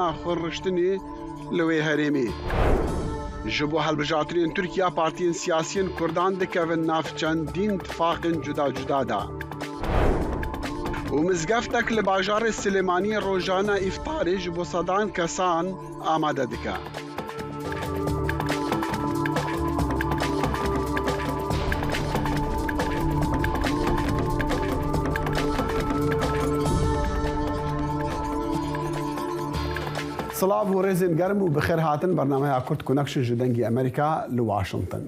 خورشتنی لوی هرمی جبو هلبجاترین ترکیه پارتین سیاسین کردان دکوین ناف چندین اتفاق جدا جدا دا و مزگفتک لباجار سلیمانی روزانه افطاری جبو صدان کسان آماده دکا. صلاف و رزن گرم و بخیر هاتن برنامه کرد کنکشن جدنگی امریکا لواشنطن.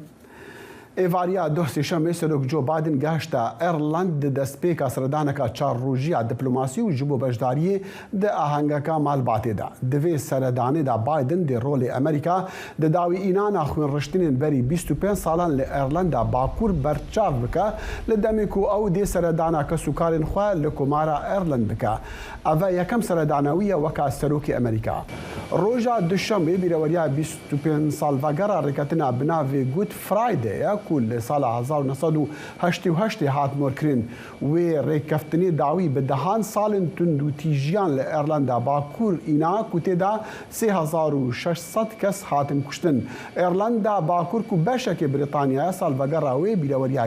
ایواریا دوستی شمی سرک جو بایدن گشتا ایرلند دست پیکا سردانکا چار روژیا دیپلماسی و جبو بجداری ده آهنگکا مالباتی دا. دوی سردانی دا بایدن ده رول امریکا ده داوی اینانا خوین رشتینین بری 25 سالان لایرلند باکور برچاو بکا لدمیکو او ده سردانا کسوکارین خواه لکمارا ایرلند بکا. اوه یکم سردانویه وکا سروک امریکا. روژا دوشنبه بیروریا 25 سال وگرا رکتنا بناوی گود فرایده کل سال 1988 هات مرکرین و ریکفتنی داوی به دهان سال تندو تیجیان لایرلندا باکور اینا کوته دا 3600 کس هاتن کشتن. ایرلندا باکور کو بشک بریتانیا سال وگراوی بیروریا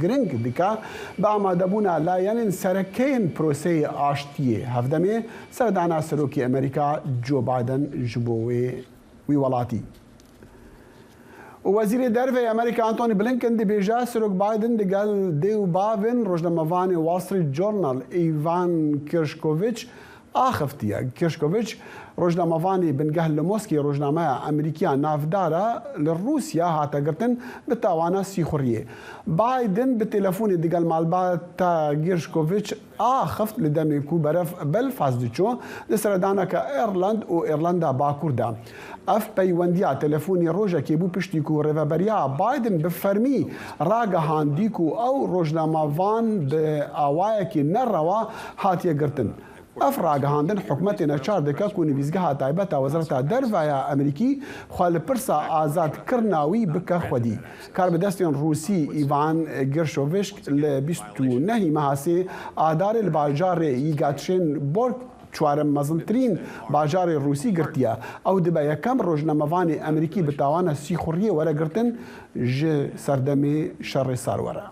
گرنگ دکا با آمادبونا لایانین سرکین پروسی آشتیه هفدمه سردانا سروکی امریکا جو بایدن جبوی وی ولاتی. وزیر دروی امریکا انتونی بلینکن دی بیجا سروک بایدن دی گل دیو باوین روزنامه‌وانی وال استریت جورنال ایوان کیرشکوویچ آخفتیه. کیرشکوویچ روزنامه‌وانی بنگه لموسکی روزنامه امریکا نافدارا لروسیا هاتا گرتن به تاوانا سیخوریه. بایدن به تلفونی دی گل مالباتا کیرشکوویچ آخفت لدمیکو برف بلفاس دیچو لسردانا که ایرلند و ایرلندا باکور دا. اف پیوندیا تلفونی روژا که بو پشتی کو ریوبریا بایدن بفرمی راگا هاندیکو او روزنامه‌وان به آوائه که نروا هاتیه گرتن. اف راگا هاندن حکمت نچار دکا کو نویزگاه تایبتا وزارت درویا امریکی خوال پرسا آزاد کرناوی بکا خودی. کار بدستیان روسی ایوان گرشوویش ل29 ماهسی آدار الباجار ایگاتشن بورک چوارم مزنترین باجار روسی گرتیا او دبا یکم روزنامه‌وانی امریکی بتاوانا سیخوریه وره گرتن ج سردمی شر سارورا.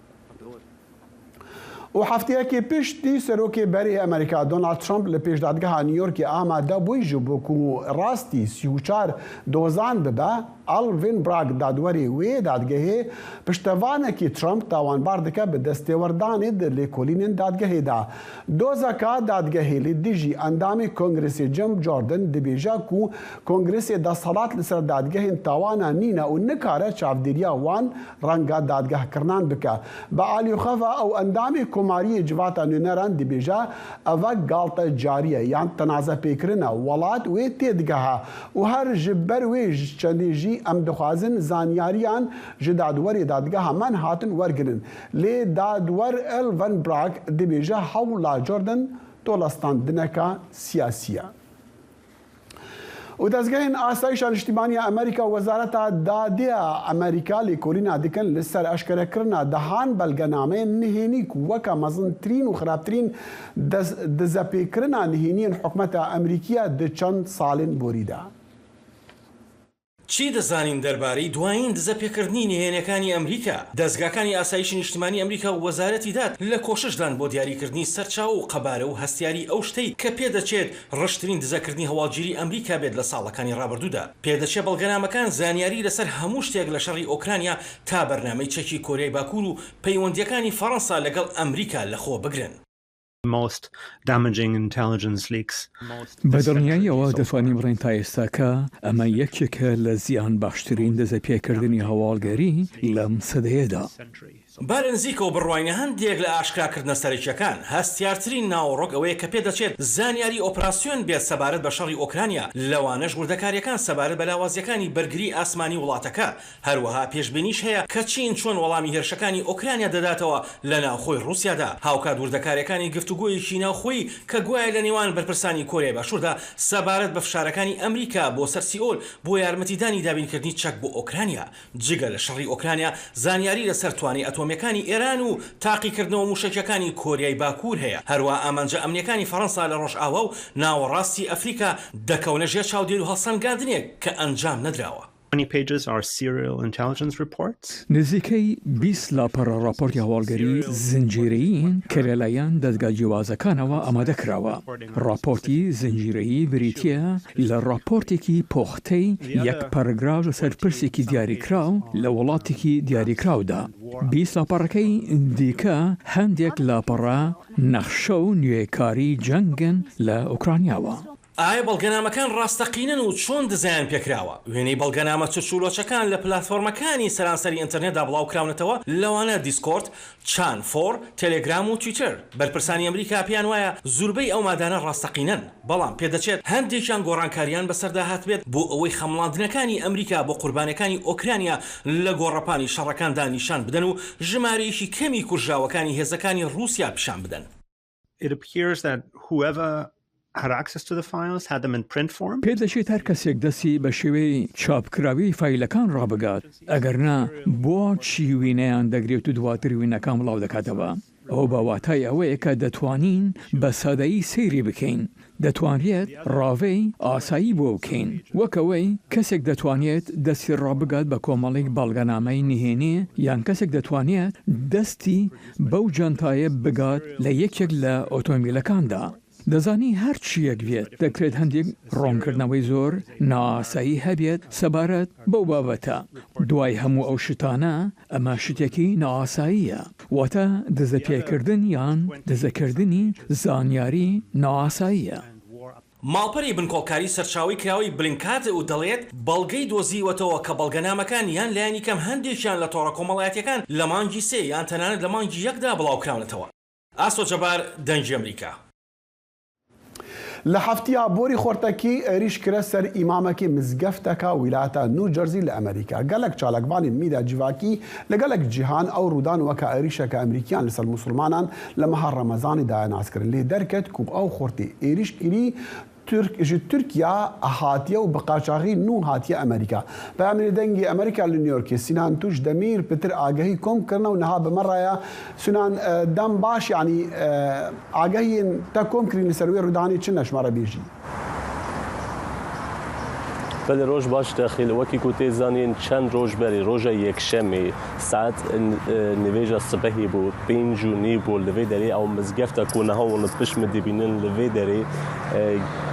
و هفته که پیش دی سروک بری امریکا دونالد ترامپ لپیش دادگاه نیویورک آماده بوی جبو کو راستی 34 دوزان ببه آلوین براگ دادوری وی دادگاه پشتوانه که ترامپ تاوانبار دکه به دستوردانی در لیکولین دادگاه دا. دوزاکا دادگاه لیدیجی اندامی کنگرس جم جوردن دبیجا کو کنگرس دا صلات لسر دادگاه تاوانا نینا و نکاره چافدیریا وان رنگا دادگاه کرنان بکه. با آلیو خفا او اندامی کماری جواتا نونران دبیجا اوه گالتا جاریه یان تنازع پیکرنا ولاد وی تیدگاه و هر جبر وی چندی جی ام دخوازن زانیاریان جدادور دادگاه من هاتن ورگرن لی دادور الون براک دبیجا حولا جوردن تولستان دنکا سیاسیه. و دزگهین آسایش اجتماعی امریکا وزارت دادی امریکا لیکولینا دکن لسر اشکره کرنا دهان بلگنامه نهینی وکا مزنترین و خرابترین دزپی کرنا نهینین حکمت امریکا ده چند سالین بوریده. چی دەزانین دەربارەی دوایین دزەپێکردنی نهێنیەکانی ئەمریکا؟ دەستگاکانی ئاسایشی نیشتیمانی ئەمریکا و وەزارەتی داد لە کۆششدان بۆ دیاریکردنی سەرچاو و قەبارە و هەستیاری ئەو شتەی کە پێدەچێت ڕشترین دزەکردنی هەواڵگیری ئەمریکا بێت لە ساڵەکانی ڕابردوودا. پێدەچێت بەڵگەنامەکان زانیاری لەسەر هەموو شتێک لە شەڕی ئۆکرانیا تا بەرنامەی چەکی کۆریای باکوور و پەیوەندیەکانی فەڕەنسا لەگەڵ ئەمریکا لەخۆ بگرن. most damaging intelligence leaks. بەدڵنیایی ئەوە دەتوانین بڕین تا ئێستاکە ئەمە یەکێکە لە زیان باشترین دەزەپێکردنی هەواڵگەری لەم سەدەیەدا. بارنزیکە و بڕواینە هەندێک لە ئاشکراکردنە سەرەکیەکان هەستیارترین ناوەڕۆک ئەوەیە کە پێدەچێت زانیاری ئۆپراسیۆن بێت سەبارەت بە شەڕی ئۆکرانیا لەوانەش وردەکاریەکان سەبارەت بە لاوازیەکانی بەرگری ئاسمانی وڵاتەکە. هەروەها پێشبینیش هەیە کە چین چۆن وەڵامی هێرشەکانی ئۆکرانیا دەداتەوە لە ناوخۆی رووسیادا. هاوکات وردەکاریەکانی گفتوگۆیەکی ناوخۆیی کە گوایە لە نێوان بەرپرسانی کۆریای باشووردا سەبارەت بە فشارەکانی ئەمریکا بۆ سەر سیئۆل بۆ یارمەتیدانی دابینکردنی چەک بۆ ئۆکرانیا. جگە لە شەڕی ئۆکرانیا زانیاری لەسەر توانای ئەتۆمی ئەتۆمیەکانی ئێران و تاقیکردنەوە موشکەکانی کۆریای باکوور هەیە. هەروە ئامانجە ئەمنیەکانی فەڕەنسا لە ڕۆژئاوا و ناوەڕاستی ئەفریقا دەکەونە ژێر چاودێر و هەڵسەنگاندنێک کە ئەنجام نەدراوە. 20 pages are serial intelligence reports. نزیکەی 20 لاپەڕە راپۆرتی هەواڵگەری زنجیرەیین کە لەلایەن دەستگا جیوازەکانەوە ئامادەکراوە. راپۆرتی زنجیرەیی بریتیە لە راپۆرتێکی پۆختەی یەک پەرگراو لەسەر پرسێکی دیاریکراو لە وڵاتێکی دیاریکراودا. 20 لاپەڕەکەی دیکە هەندێک لاپەڕە نەخشە و نوێکاری جەنگن لە ئوکرانیاوە. ئایا بەڵگەنامەکان ڕاستەقینن و چۆن دزایان پێکراوە؟ وێنەی بەڵگەنامە چچولۆچەکان لە پلاتفۆرمەکانی سەرانسەری ئینتەرنێتدا بڵاوکراونەتەوە لەوانە دیسکۆرد، چان فۆر، تەلێگرام و تویتر. بەرپرسانی ئەمریکا پێیان وایە زوربەی ئەو مادانە ڕاستەقینن، بەڵام پێدەچێت هەندێکیان گۆڕانکاریان بەسەردا هاتبێت بۆ ئەوەی خەمڵاندنەکانی ئەمریکا بۆ قوربانەکانی ئۆکرانیا لە گۆڕەپانی شەڕەکاندا نیشان بدەن و ژمارەیەکی کەمی کوژراوەکانی هێزەکانی رووسیا پیشان بدەن. It appears that whoever had access to the files had them in print form. پێدەچێت هەر کەسێک دەستی بە شێوەی چاپکراوی فایلەکان ڕابگات، ئەگەرنا بۆ چی وینەیان دەگرێت و دواتر وینەکان بڵاو دەکاتەوە. ئەو باواتای ئەوەیە کە دەتوانین بە سادایی سەیری بکەین، دەتوانرێت ڕاوەی ئاسایی بۆ بکەین، وەکەوەی کەسێک دەتوانێت دەستی ڕابگات بە کۆمەڵێک بەڵگەنامەی نهێنێ یان کەسێک دەتوانێت دەستی بەو جانتایە بگات لە یەکێک لە ئۆتۆمبیلەکاندا. دەزانی هەر چیەک بێت دەکرێت هەندێک ڕۆنکردنەوەی زۆر ناسایی هەبێت سەبارەت بەو بابەتە. دوای هەموو ئەو شتانە ئەمە شتێکی نائاساییە، واتە دزەپێکردن یان دزەکردنی زانیاری نائاساییە. ماڵپەری بنکۆڵکاری سەرچاوی کراوی بلینکات و دەڵێت بەڵگەی دۆزیوەتەوە کە بەڵگەنامەکان یان لایەنی کەم هەندێکیان لە تۆڕە کۆمەڵایەتیەکان لە مانگی 3 یان تەنانەت لە مانگی 1دا بڵاوکراونەتەوە. ئاسۆ جەبار، دەنگی ئەمریکا. لە هەفتەیە بۆری خۆرتەکی ئێریش کرە سەر ئیمامەکی مزگەفتەکە ویلایەتە نوجەرزی لە ئەمریکا. گەلک چالاکبانی میدا جیواکی لە گەلک جیهان ئەو ڕوودان وەکە ئێریشەکە ئەمریکیان لەسەر موسڵمانان لە مەها ڕەمەزانی داهێناسکردن لێ دەرکەت کو ئەو خۆرتی ئێریش کری تورکیا هاتیە و بە قاچاغی نو هاتیە ئەمریکا. پەیامێنی دەنگی ئەمریکا لە نیویۆرکی سینان توش دەمیر پتر ئاگەهی کۆمکردنەوە و نەها بەمەڕایە سونان دەم باش یعنی ئاگەهین تا کۆمکردنی سەروێ ڕوودانی چ نەشمارە بێژی. بله روز باش داخل وکی کوته زانین چند روز بری روز یک شنبه ساعت نویج صبحی بود 5:30 بود لوی دری او مزگفت کنه ها و نپش مدبینن لوی دری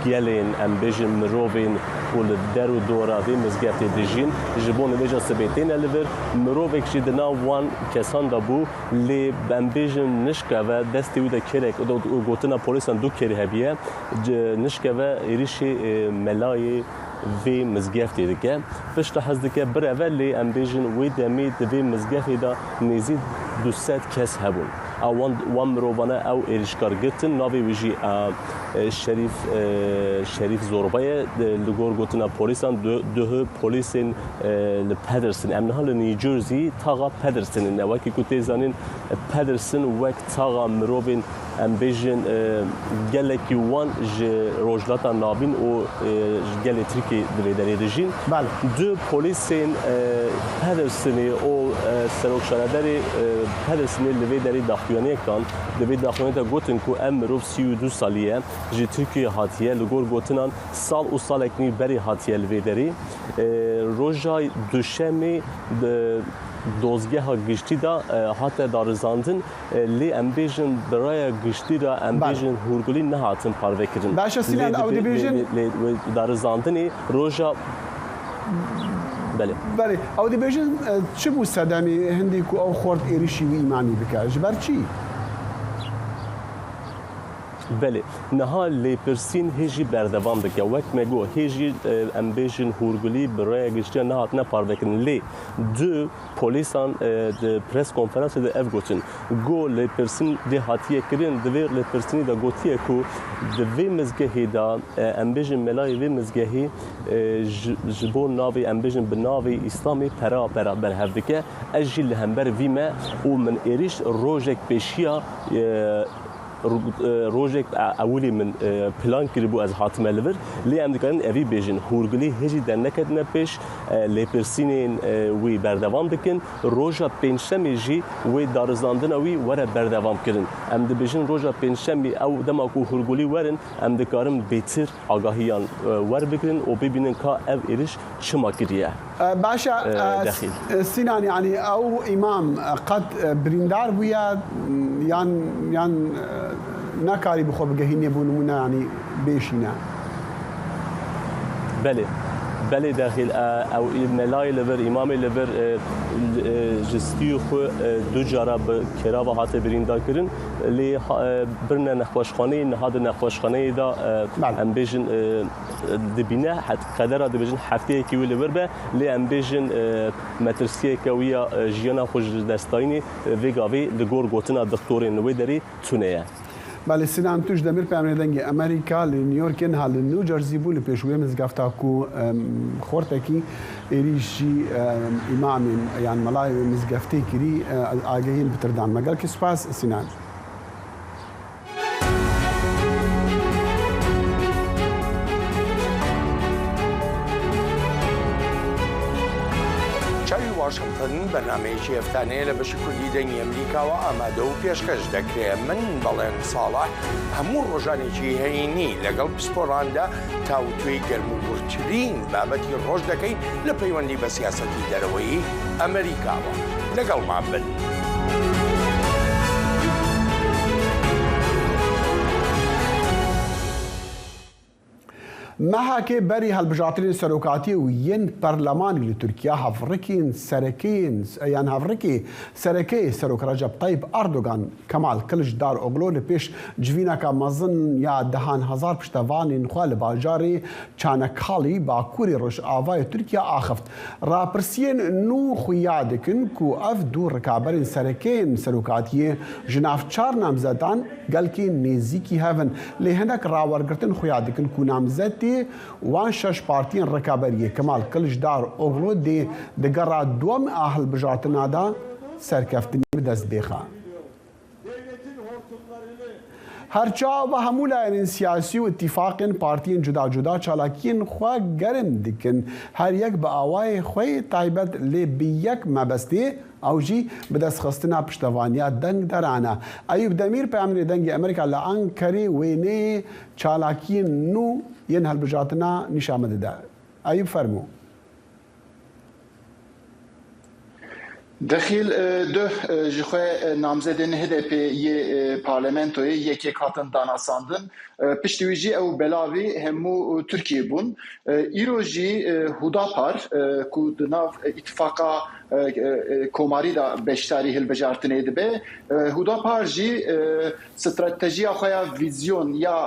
گلین امبیجن مروین و در و دورا وی مزگفت دیجین جبون نویج صبحتین لور مرویک شد ناوان کسان دابو لی امبیجن نشکه و دستی و دکرک و گوتنا پلیسان دو کری هبیه نشکه و ایریشی ملای وی مزگفتی دیگه پشت حز دیگه بر اول لی امبیجن وی دمی دوی مزگفتی دا نزید 200 کس هبون وان مروانه او ایرشکار گتن ناوی ویجی شریف زوربایه لگور گوتنا پولیسان دوه پولیسین لپدرسن امنها لنیوجرسی تاغا پدرسن نواکی کتی زانین پدرسن وقت تاغا مروین امبیجن گلکی وان روجلاتا نابین و گل ترکی دویداری رژین دو پولیسین پدرسنی او سروکشانداری پدرسنی دویداری داخویانی کن دوید داخویانی تا گوتن کو ام مروف 32 سالیه جی ترکیه هاتیه لگور گوتنان سال و سال اکنی بری هاتیه لویداری روزای دوشمی دوزگه ها گشتی دا حتی دارزاندن لی امبیجن برای گشتی دا امبیجن هورگولی نه هاتن پارو کردن. باشه سینان او دیبیجن دارزاندنی روزا بله او دیبیجن چه بود صدامی هندی کو او خورد ایریشی و ایمانی بکه جبر چی؟ بله نها لیپرسین هیچی بردوام دکه وقت میگو هیچی امبیشن هورگولی برای گشتی نهات نپارو کردن لی دو پلیسان پرس کنفرانس ده اف گوتن گو لیپرسین ده هاتیه کردن دوی لیپرسینی دا گوتیه کو دوی مزگهی دا امبیشن ملای وی مزگهی جبون ناوی امبیشن بناوی اسلامی پرا برهف دکه اجی لهمبر ویمه و من ایریش روژک پیشیا روجك أولي من بلان كريبو از هاتمه لبر لي أم دكان أبي بيجن هورغلي هجي دنكت نبش لبرسينين وي بردوام دكن روجا بينشمي جي وي دارزاندنا وي ورا بردوام كرن أم دبيجن روجا بينشمي أو دماكو هورغلي ورن أم دكارم بيتر آگاهيان ور بكرن وبيبينن كا أو إيرش شما كريه باشا سنان يعني أو إمام قد بريندار بويا يان ناكاري بخو بجهيني بونمونا يعني بيشينا بله داخل او ملای لبر امام لبر جستیو خو دو جارا کراوا هات بریندا کرن لی برنه نخوشخانه نهاد نخوشخانه دا ام بیژن دبینه حد قدر دبیژن هفته کی ول بربه لی ام بیژن مترسیه کویا جیانا خوش دستاینی ویگاوی لگور گوتنا دکتور نوی دری تونه بله سینان توش دمیر پیامنی دنگی امریکا لنیویورک نه لنیوجرسی بولی پیشوی مزگفتا کو خورته کی ایریشی امام یعنی ملای مزگفتی کری آگهین بتردان مگر کی سپاس سینان واشنطن برنامجی افتانه لبشی کردی دنگی امریکا و آماده و پیشکش دکره من بەڵێن ساڵح هەموو ڕۆژانێکی هەینی لەگەڵ پسپۆڕاندا تاوتوێی گەرموگورترین بابەتی ڕۆژ دەکەین لە پەیوەندی بە سیاسەتی دەرەوەی ئەمریکاوە لەگەڵمان بن. محاكي بري هالبجاترين سروكاتي وين برلماني لتركيا هفركين سركين يعني هفركي سركي سروك رجب طيب أردوغان كمال كلش دار أغلو لبيش جوينا كمازن يا دهان هزار بشتواني نخوال باجاري چانكالي باكوري روش آواي تركيا آخفت رابرسين نو خويادكن كو اف دور ركابرين سركين سروكاتي جناف چار نامزدان قالكين نيزيكي هفن لهنك راورگرتن خويادكن كو نامزد وان شش بارتين ركابريه كمال كلش دار اوغلو دي دقرا دوم اهل بجاتنا دا سركفتني بدست بيخا هرچا و همو لاین سیاسی و اتفاقین پارتین جدا جدا چالاکین خواه گرم دکن هر یک با آوای خواه تایبت لی بیک مبستی او جی بدست خستنا پشتوانیا دنگ درانا ایوب دمیر پیامنی دنگ امریکا لانکری وینه چالاکین نو ین هل بجاتنا نشامده ده ایوب فرمو دخیل دو جخوه نامزدین HDP یه پارلمنتوی یکی کاتن داناساندن پشتویجی او بلاوی همو ترکیه بون ایروجی هوداپار کو دناو اتفاقا کوماری دا بشتاری هلبجارتنه دبه هوداپار جی استراتژی خویا ویزیون یا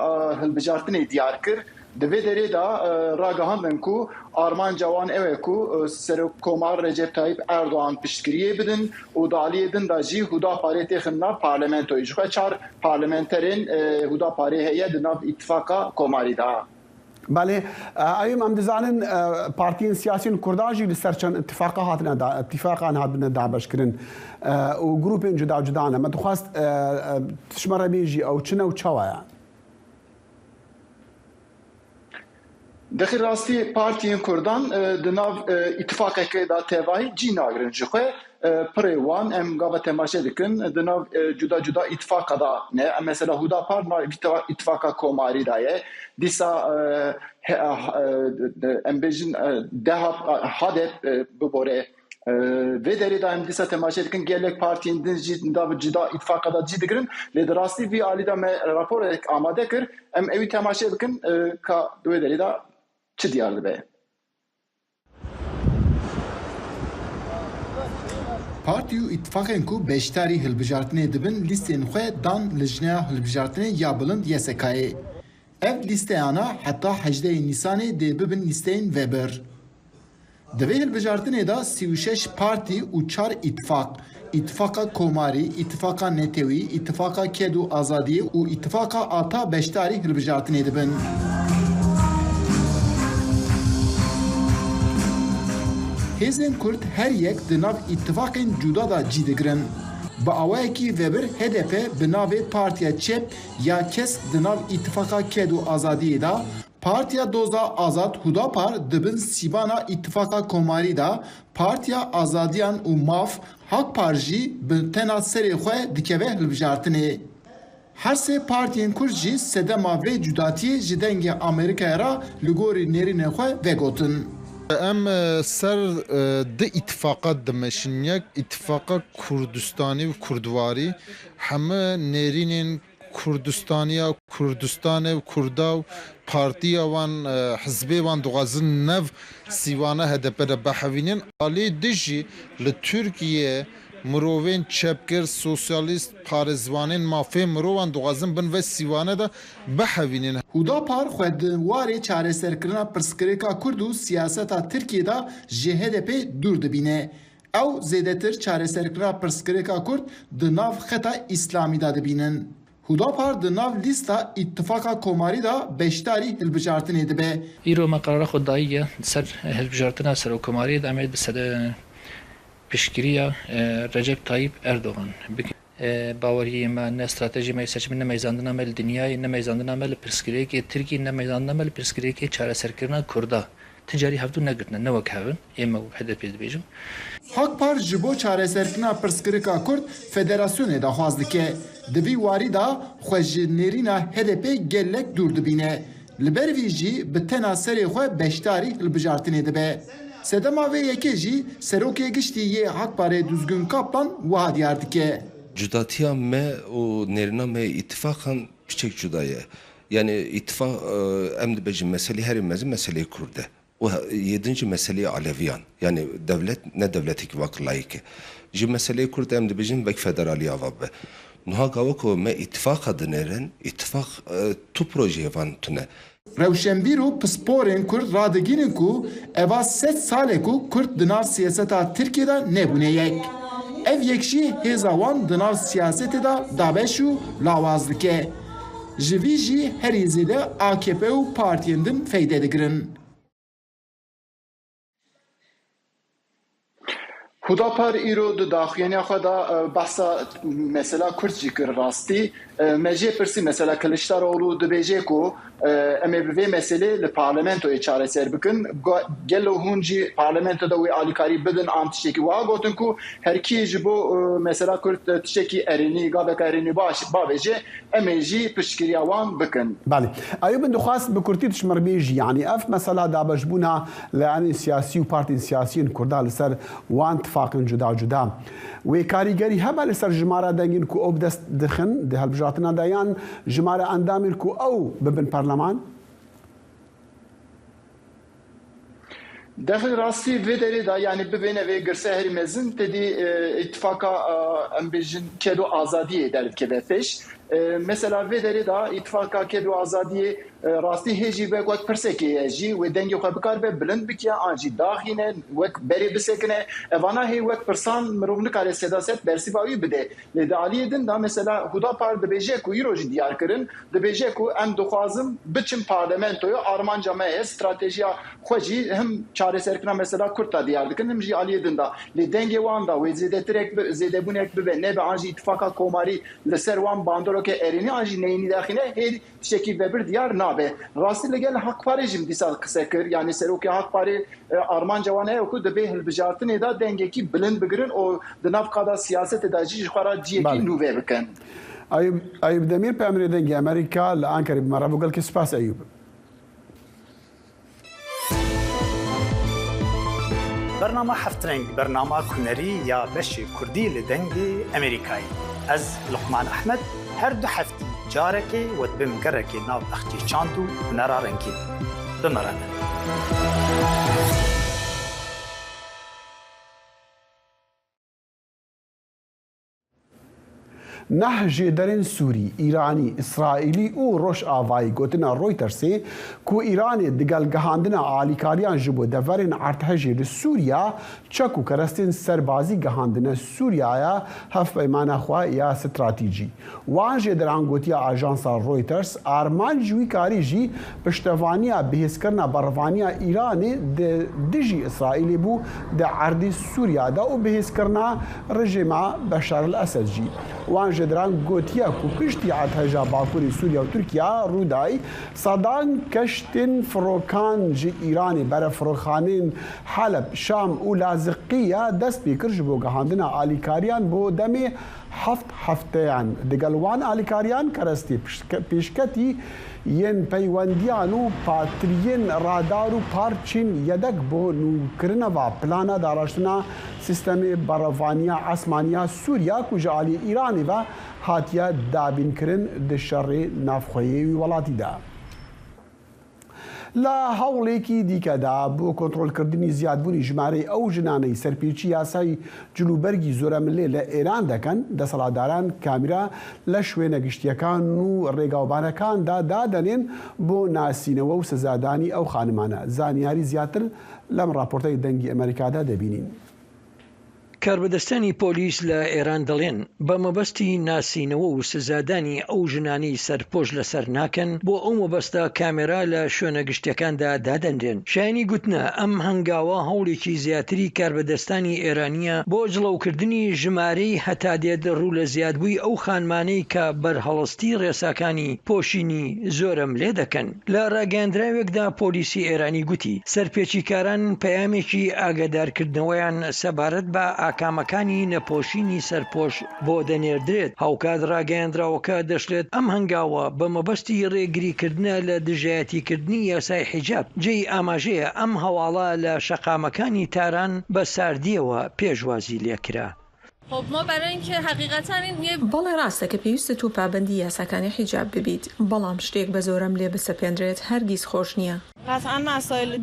هلبجارتنه دیار کر دوی دری دا راگهاندن کو آرمان جوان اوه کو سر کومار رجب طایب اردوغان پشتگیریه بدن و دالیه دن دا جی هودا پاره تخننا پارلمنتوی جخواه چار پارلمنترین هودا پاره هیه دناف اتفاقا کوماری دا بله ايوم ام دزانن بارتين سياسيين كرداجي لسرچن اتفاقا هاتنا دابش كرن و جروبين جدا جدانا ما تخواست تشمر بيجي او چنه و چوايا دخل راستی پارتیین کردان دناو اتفاقی که دا تواهی جی ناگرن جخوه پریوان ام گاوه تماشه دکن دناو جدا جدا اتفاق دا نه مثلا هودا پار اتفاق کوماری دایه دیسا ام بیجن ده هدف ببره و دری دا ام دیسا تماشه دکن گلک پارتیین دن جدا اتفاق دا جی دکرن لید راستی وی آلی دا me rapor آماده کر ام اوی تماشه دکن که دو دری دا چه دیار به پارتیو اتفاقن کو بیشتری هلبجارتنه دبن لیستین خو دان لجنه هلبجارتنه یا بلند یسکای اف لیسته انا حتی 18 نیسان دی ببن لیستین وبر دوی هلبجارتنه دا 36 پارتی و 4 اتفاقا کوماری، اتفاقا نتوی، اتفاقا کدو آزادی و اتفاقا آتا بیشتری هلبجارتنه دبن هزن کرد هر یک دناو اتفاقین جدا دا جی دگرن با اوایکی وبر HDP بناوی پارتیا چپ یا کس دناو اتفاقا کدو آزادی دا پارتیا دوزا آزاد هوداپار دبن سیبانا اتفاقا کوماری دا پارتیا آزادیان و ماف حق پارجی بنتنا سری خواه دکوه هلبجارتنه. هر سه پارتین کرجی سدما و جداتی جدنگ امریکا را لگوری نرین خواه وگوتن. ام سر د اتفاقات دمشنیک اتفاق کردستانی و کردواری همه نرینین کردستانیا کردستان و کردا و پارتیا وان حزبی وان دوغازن نو سیوانه هدف را بحوینین علی دجی لترکیه مروین چپکر سوسیالیست پارزوانین مافی مروان دوغازن بن و سیوانه دا بحوینین. هوداپار خودواری چاره سرکرنا پرسکریکا کرد و سیاستا ترکیه دا HDP دور دبینه. او زیدتر چاره سرکرنا پرسکریکا کرد دناف خطا اسلامی دا دبینن. هوداپار دناف لیستا اتفاقا کوماری دا بیشتری هلبجارتنه دبه. ایرو ما قرار خود داییه سر هلبجارتنه سر و کوماری دا امید بسده پشتگیری رجب طیب اردوغان باوری ما نه استراتژی ما seçimi ne meyzandına mel dünyayı ne meyzandına mel perskiriye ki Türkiye ne meyzandına mel perskiriye ki çare serkirna Kurda ticari haftu ne gitne ne vakavın ema HDP dibijim Hakpar jibo çare serkirna perskirika Kurd federasyonu da xwazdike dibi wari da xwejnerina HDP gelek durdibine li ber jî bi tena serê xwe beşdarî hilbijartinê dibe. Sedema ve yekêjî serokê giştî yê Hakparê Düzgün Kaplan wiha diyar dike. Cudatiya me û nêrîna me îtifaqan piçek cudaye. Yani ittifaq em dibêjin meselê herî mezin meselê Kurd e. û yedinci meselê Aleviyan. Yani devlet ne devletekî vak layık. Ji meselê Kurd em dibêjin vek federaliya va be. Niha gava ku me îtifaqa dinêrin, îtifaq tu projeyê van tune. Rewşenbîr û pisporên Kurd radigînin ku eva 8 salê ku Kurd di nav siyaseta Tirkiyeyê de nebûne yek. Ev yekşî hêza wan di nav siyasetê de dabeş û lawaz dike. Ji vî jî herî zêde AKP û partiyên din feyde digirin. Hudapar îro di daxuyaniya xwe da behsa mesela Kurd jî kir rastî. Me jê pirsî mesela Kılıçdaroğlu dibêje ku em ê bi vê meselê li parlamentoyê çareser bikin. Gelo hûn jî parlamentoda wê alîkarî bidin an tiştekî wiha gotin ku herkî ji bo mesela Kurd tiştekî erênî gaveka erênî bavêje em ê jî piştgiriya wan bikin. Belê. Eyûb min dixwast bi Kurdî tişmirbêjî yani ev mesela dabeşbûna li yanî siyasî û partên siyasî Kurda li ser wan tifaqên cuda cuda. Wê karîgerî hebe li ser jimara dengên ku ew bi dest dixin di helbijartina de yan jimara endamên ku ew bibin parleman? Dexil rastî vê derê da yani bibêne vê girse herî mezin tedî îtifaka em bêjin kedo azadiyê derdikeve pêş. Mesela vê derê da îtifaka kedo azadiyê rastî hêjî wek pirsekê ye jî wê dengê xwe bikar be bilind bike an jî daxîne wek berê bisekine evana hê wek pirsan mirov nikare sedaset bersiva wî bide. Lê di aliyê din da mesela Hudapar dibêje ku îro jî diyar kirin dibêje ku em dixwazim biçin parlamentoya armanca me ye stratejiya xwe jî him çareserkirina mesela Kurd da diyar dikin him jî aliyê din da. Lê dengê wan da wê zêdebûnek bibe nebe an jî îtifaka komarî li ser wan bandorokê erênî an jî neyînî daxîne hê tiştekî vebir diyar nabe. Rastî li gel Hakparê jî dîsa qise kir yani serokê Hakparê armanca wan heye ku dibê hilbijartinê da dengekî bilind bigirin û di nav qada siyasetê da jî ji xwe re ciyekî nûvê bikin. Eyûb Demîr Peyamîrê dengê Amerîka li Ankarê bi me re bû gelekî spas Eyûb. برنامه هفترنگ برنامه کنری یا بشی کردی لدنگی امریکایی از لقمان احمد هر دو هفتی جارکی و دبیم گرکی ناو اختی چاندو نرارنگی بمرانه نهج درن سوری ایرانی اسرائیلی و روش آوایی گوتنا رویترسی کو ایرانی دگل گهاندنا آلیکاریان جبو دورن ارتهجی لسوریا چکو کرستین سربازی گهاندنا سوریا هف بیمانا خواه یا استراتیجی وانجی دران گوتیا آژانسا رویترس آرمان جوی کاری جی پشتوانیا بحث کرنا بروانیا ایرانی دجی اسرائیلی بو د عردی سوریا دا و بحث کرنا رژیم بشار الاسد جی وانجی دران گوتیا کو پشتی ارتهجا باکوری سوریا و ترکیا رودای صدان کشتن فروکان جی ایرانی بر فروخانین حلب شام و لازقیه دست بیکر جبو گهاندنا آلیکاریان بو دمی هفته دگلوان آلیکاریان کرستی پیشکتی ین پیوندیان و پاترین رادار و پارچین یدک بو نوکرنا و پلانا داراشتنا سیستم بروانیا اسمانیا سوریا کجالی ایرانی و هاتیا دابین کرن دشر نافخویی ولاتی دا لا هەوڵێکی دیکەدا بۆ کۆنتڕۆلکردنی زیادبوونی ژمارەی ئەو ژنانەی سەرپێچی یاسای جلوبەرگی زۆرەملێ لە ئێران دەکەن دەسەڵاتداران کامیرا لە شوێنە گشتیەکان و ڕێگاوبانەکاندا دادەنێن بۆ ناسینەوە و سزادانی ئەو خانمانە زانیاری زیاتر لەم راپۆرتەی دەنگی ئەمریکادا دەبینین. کاربەدەستانی پۆلیس لە ئێران دەڵێن بە مەبەستی ناسینەوە و سزادانی ئەو ژنانی سەرپۆش لەسەر ناکەن بۆ ئەو مەبەستە کامێرا لە شوێنە گشتەکاندا دادەنرێن. شایانی گوتنە ئەم هەنگاوە هەوڵێکی زیاتری کاربەدەستانی ئێرانیە بۆ جڵەوکردنی ژمارەی هەتا دێت ڕوو لە زیادبووی ئەو خانمانەی کە بەرهەڵستی ڕێساکانی پۆشینی زۆرم لێ دەکەن. لە ڕاگەاندراوێکدا پۆلیسی ئێرانی گوتی سەرپێچیکاران پەیامێکی ئاگادارکردنەوەیان سەبارەت بە ئاکامەکانی نەپۆشینی سەرپۆش بۆ دەنێردرێت. هاوکات ڕاگەیاندراوەکە دەشلێت ئەم هەنگاوە بە مەبەستی ڕێگریکردنە لە دژایەتیکردنی یاسای حیجاب جێی ئاماژەیە ئەم هەواڵە لە شەقامەکانی تاران بە ساردیەوە پێشوازی لێکرا. خب ما برای اینکه حقیقتا این بەڵێ ڕاستە کە پێویستە تو پابندی یاساکانی حیجاب ببیت بەڵام شتێک بە زۆرم لێ بسەپێنرێت هەرگیز خۆش نییە.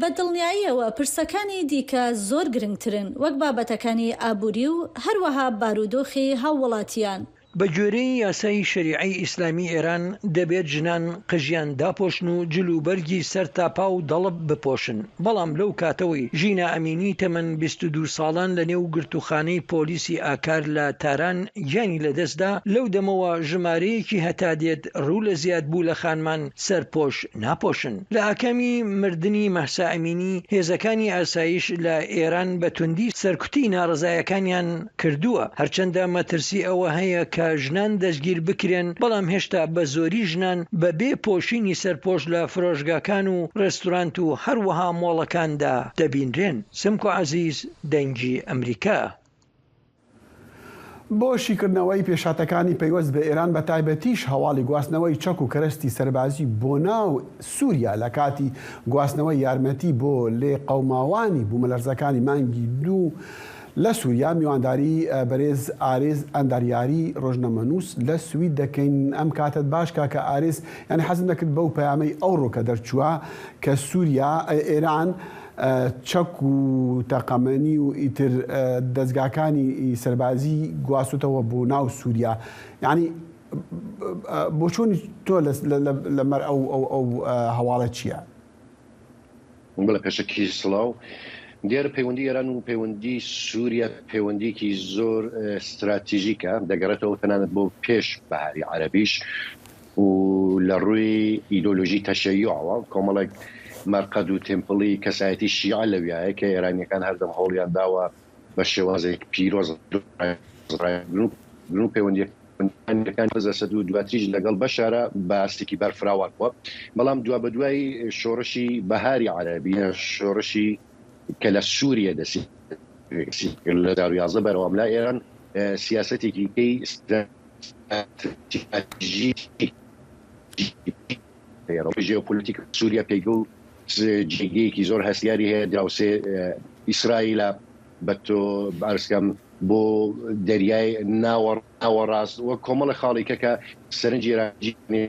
بە دڵنیاییەوە پرسەکانی دیکە زۆر گرنگترن وەک بابەتەکانی ئابووری و هەروەها بارودۆخی هاووڵاتیان. بە گوێرەی یاسای شەریعەی ئیسلامی ئێران دەبێت ژنان قژیان داپۆشن و جلوبەرگی سەر تاپا و دەڵب بپۆشن. بەڵام لەو کاتەوەی ژینە ئەمینی تەمەن 22 ساڵان لە نێو گرتوخانەی پۆلیسی ئاکار لە تاران گیانی لەدەستدا لەو دەمەوە ژمارەیەکی هەتا دێت ڕوو لە زیاد بوو لە خانمان سەرپۆش ناپۆشن. لە ئاکامی مردنی مەحسا ئەمینی هێزەکانی ئاسایش لە ئێران بە توندی سەرکوتی ناڕزایەکانیان کردووە هەرچەندە مەترسی ئەوە هەیە کە ژنان دەستگیر بکرێن بەڵام هێشتا بە زۆری ژنان بە بێ پۆشینی سەرپۆش لە فرۆشگاکان و ڕێستورانت و هەروەها مۆڵەکاندا دەبینرێن. سمکۆ عەزیز دەنگی ئەمریکا. بۆ شیکردنەوەی پێشاتەکانی پەیوەست بە ئێران بە تایبەتیش هەواڵی گواستنەوەی چەک و کەرەستی سەربازی بۆ ناو سووریا لە کاتی گواستنەوەی یارمەتی بۆ لێ قەوماوانی بوومەلەرزەکانی مانگی دوو لە سووریا میوانداری بەرێز ئارێز ئەنداریاری ڕۆژنەمەنووس لە سوید دەکەین. ئەم کاتت باش کاکە ئارێز یعنی حەزم دەکرد بەو پەیامەی ئەوڕۆ کە دەرچووە کە سووریا ئێران چەک و تەقەمەنی و ئیتر دەستگاکانی سەربازی گواستوتەوە بۆ ناو سووریا یعنی بۆ چۆنی تۆ لەمەر ئەو هەواڵە چییە؟ بڵێ پێشەکی سڵاو دیارە پەیوەندی ئێران و پەیوەندی سووریا پەیوەندیکی زۆر استراتیژیکە دەگەڕێتەوە تەنانەت بۆ پێش بەهاری عەرەبیش و لە ڕووی ئیدۆلۆژی تەشەیوعەوە کۆمەڵێک مەرقەد و تێمپڵی کەسایەتی شیعە لەویایە کە ئێرانیەکان هەردەم هەوڵیان داوە بە شێوازێک پیرۆز گرنگ پەیوەندیەکان زەسەد و دواتریش لەگەڵ بەشارە باسێکی بەرفراوانەوە بەڵام دوا بە دوای شۆڕشی بەهاری عەرەبی شۆڕشی کە لە سووریا دەسی لە 2011 بەرەوەم لا ئێران سیاسەتێکی کەی ژێۆپۆلیتیک سووریا پێیگە و جێگەیەکی زۆر هەستیاری هەیە دراوسێ ئیسرائیلە بە تۆ بارسکەم بۆ دەریای ناوەڕاست وە کۆمەڵە خاڵێکە کە سەرنجی ئێرانی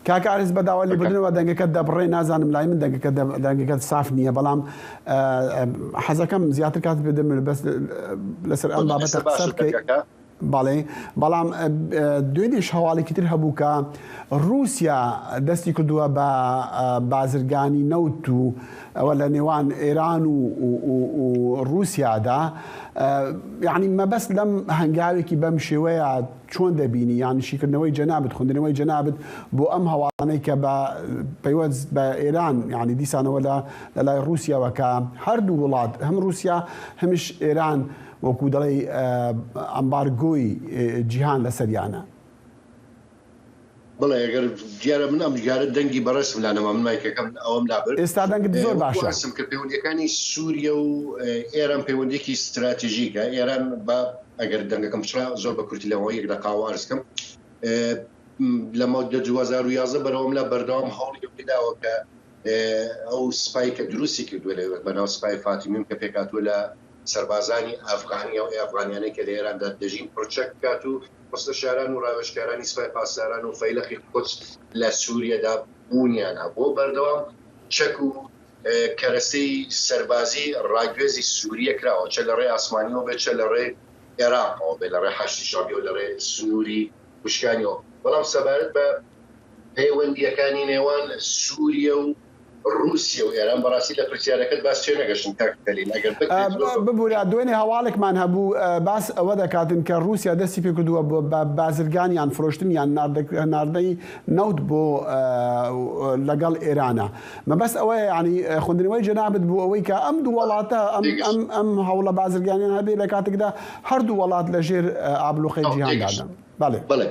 کاکارز بەداوای بردنەوە دەنگەکەت دەبڕێ نازانم لای من دەنگەکەت ساف نییە بەڵام حەزەکەم زیاتر کات بدەم بەس لەسەر ئەم بابەتە قسە بکەیت. بەڵێ بەڵام دوێنێش هەواڵێکی تر هەبوو کە رووسیا دەستی کردووە بە بازرگانی نەوت و ئەوە لە نێوان ئێران و رووسیادا یعنی مەبەست لەم هەنگاوێکی بەم شێوەیە چۆن دەبینی یانی شیکردنەوەی جەنابەت خوندنەوەی جەنابەت بۆ ئەم هەواڵانەی کە بە پەیوەست بە ئێران یعنی دیسانەوە لە لای رووسیاوە کە هەردوو وڵات هەم رووسیا هەمیش ئێران وەکو دەڵێ ئەمبارگۆی جیهان لەسەریانە. بڵێ ئەگەر دیارە من ئەم جارە دەنگی بەڕێسم لانەما من مایکەکەم ئەوەم لابرد ئێستا دەنگت زۆر باشە کە پەیوەندیەکانی سووریا و ئێران پەیوەندێکی استراتیژیکە ئێران بە ئەگەر دەنگەکەم پشرا زۆر بە کورتی لەوە یەک دقیقە ئارزکەم لە ماودە 2011 بەرەوەم لە بەردەوام هەوڵی پێداوە کە ئەو سپای کە دروستی کردووە لەوێت بەناو سپای فاتیمیم کە پێکاتوە لە سەربازانی ئەفغانیا و ئەفغانیانەی کە لە ئێراندا دەژین پرچەک بکات و مستەشاران و ڕاوێژکارانی سپای پاسداران و فەیلەقی قودس لە سووریەدا بوونیانە بۆ بەردەوام چەک و کەرەستەی سەربازی ڕاگوێزی سووریە کراوە چە لە ڕێ ئاسمانیەوە بێت چە لە ڕێ عێراقەوە بێت لە ڕێ حەشتی شابی و لە ڕێ سنووری کوشکانیەوە بەڵام سەبارەت بە پەیوەندیەکانی نێوان سووریا و رووسیا و ئێران بەڕاستی لە پرسیارەکەت باس چێ نەگەشتن کاکتەلین ئەگەر ببوورە دوێنێ هەواڵێکمان هەبوو باس ئەوە دەکاتن کە رووسیا دەستی پێ کردووە بە بازرگانیان فرۆشتنیان ناردەی نەوت بۆ لەگەڵ ئێرانە مەبەست ئەوەیە ینی خوندنەوەی جەنابەت بوو ئەوەی کە ئەم دوو وڵاتە ئەم هەوڵە بازرگانیان هەبێ لە کاتێکدا هەردوو وڵات لەژێر ئابلوقەی جیهاندادن. بەڵێ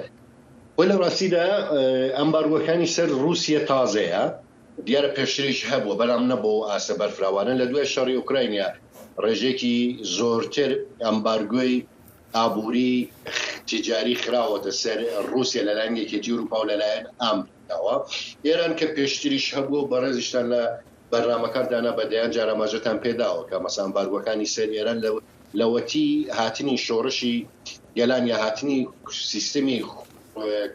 وە لە ڕاستیدا ئەمبارگۆکانی سەر رووسیا تازەیە دیارە پێشتریش هەبووە بەڵام نەبوو ئاسە بەرفراوانە لە دوای شەڕی ئوکراینیا ڕێژێکی زۆرتر ئەمبارگۆی ئابووری تیجاری خراوەتە سەر رووسیا لە لایەنێکی ئەوروپا و لەلایەن ئامریکاوە ئێران کە پێشتریش هەبووە بەڕێزیشتان لە بەرنامەکاندانا بەدەیان جارەماژەتان پێداوە کە مەسا ئەمبارگۆکانی سەر ئێران لەوەتی هاتنی شۆڕشی گەلان یا هاتنی سیستمی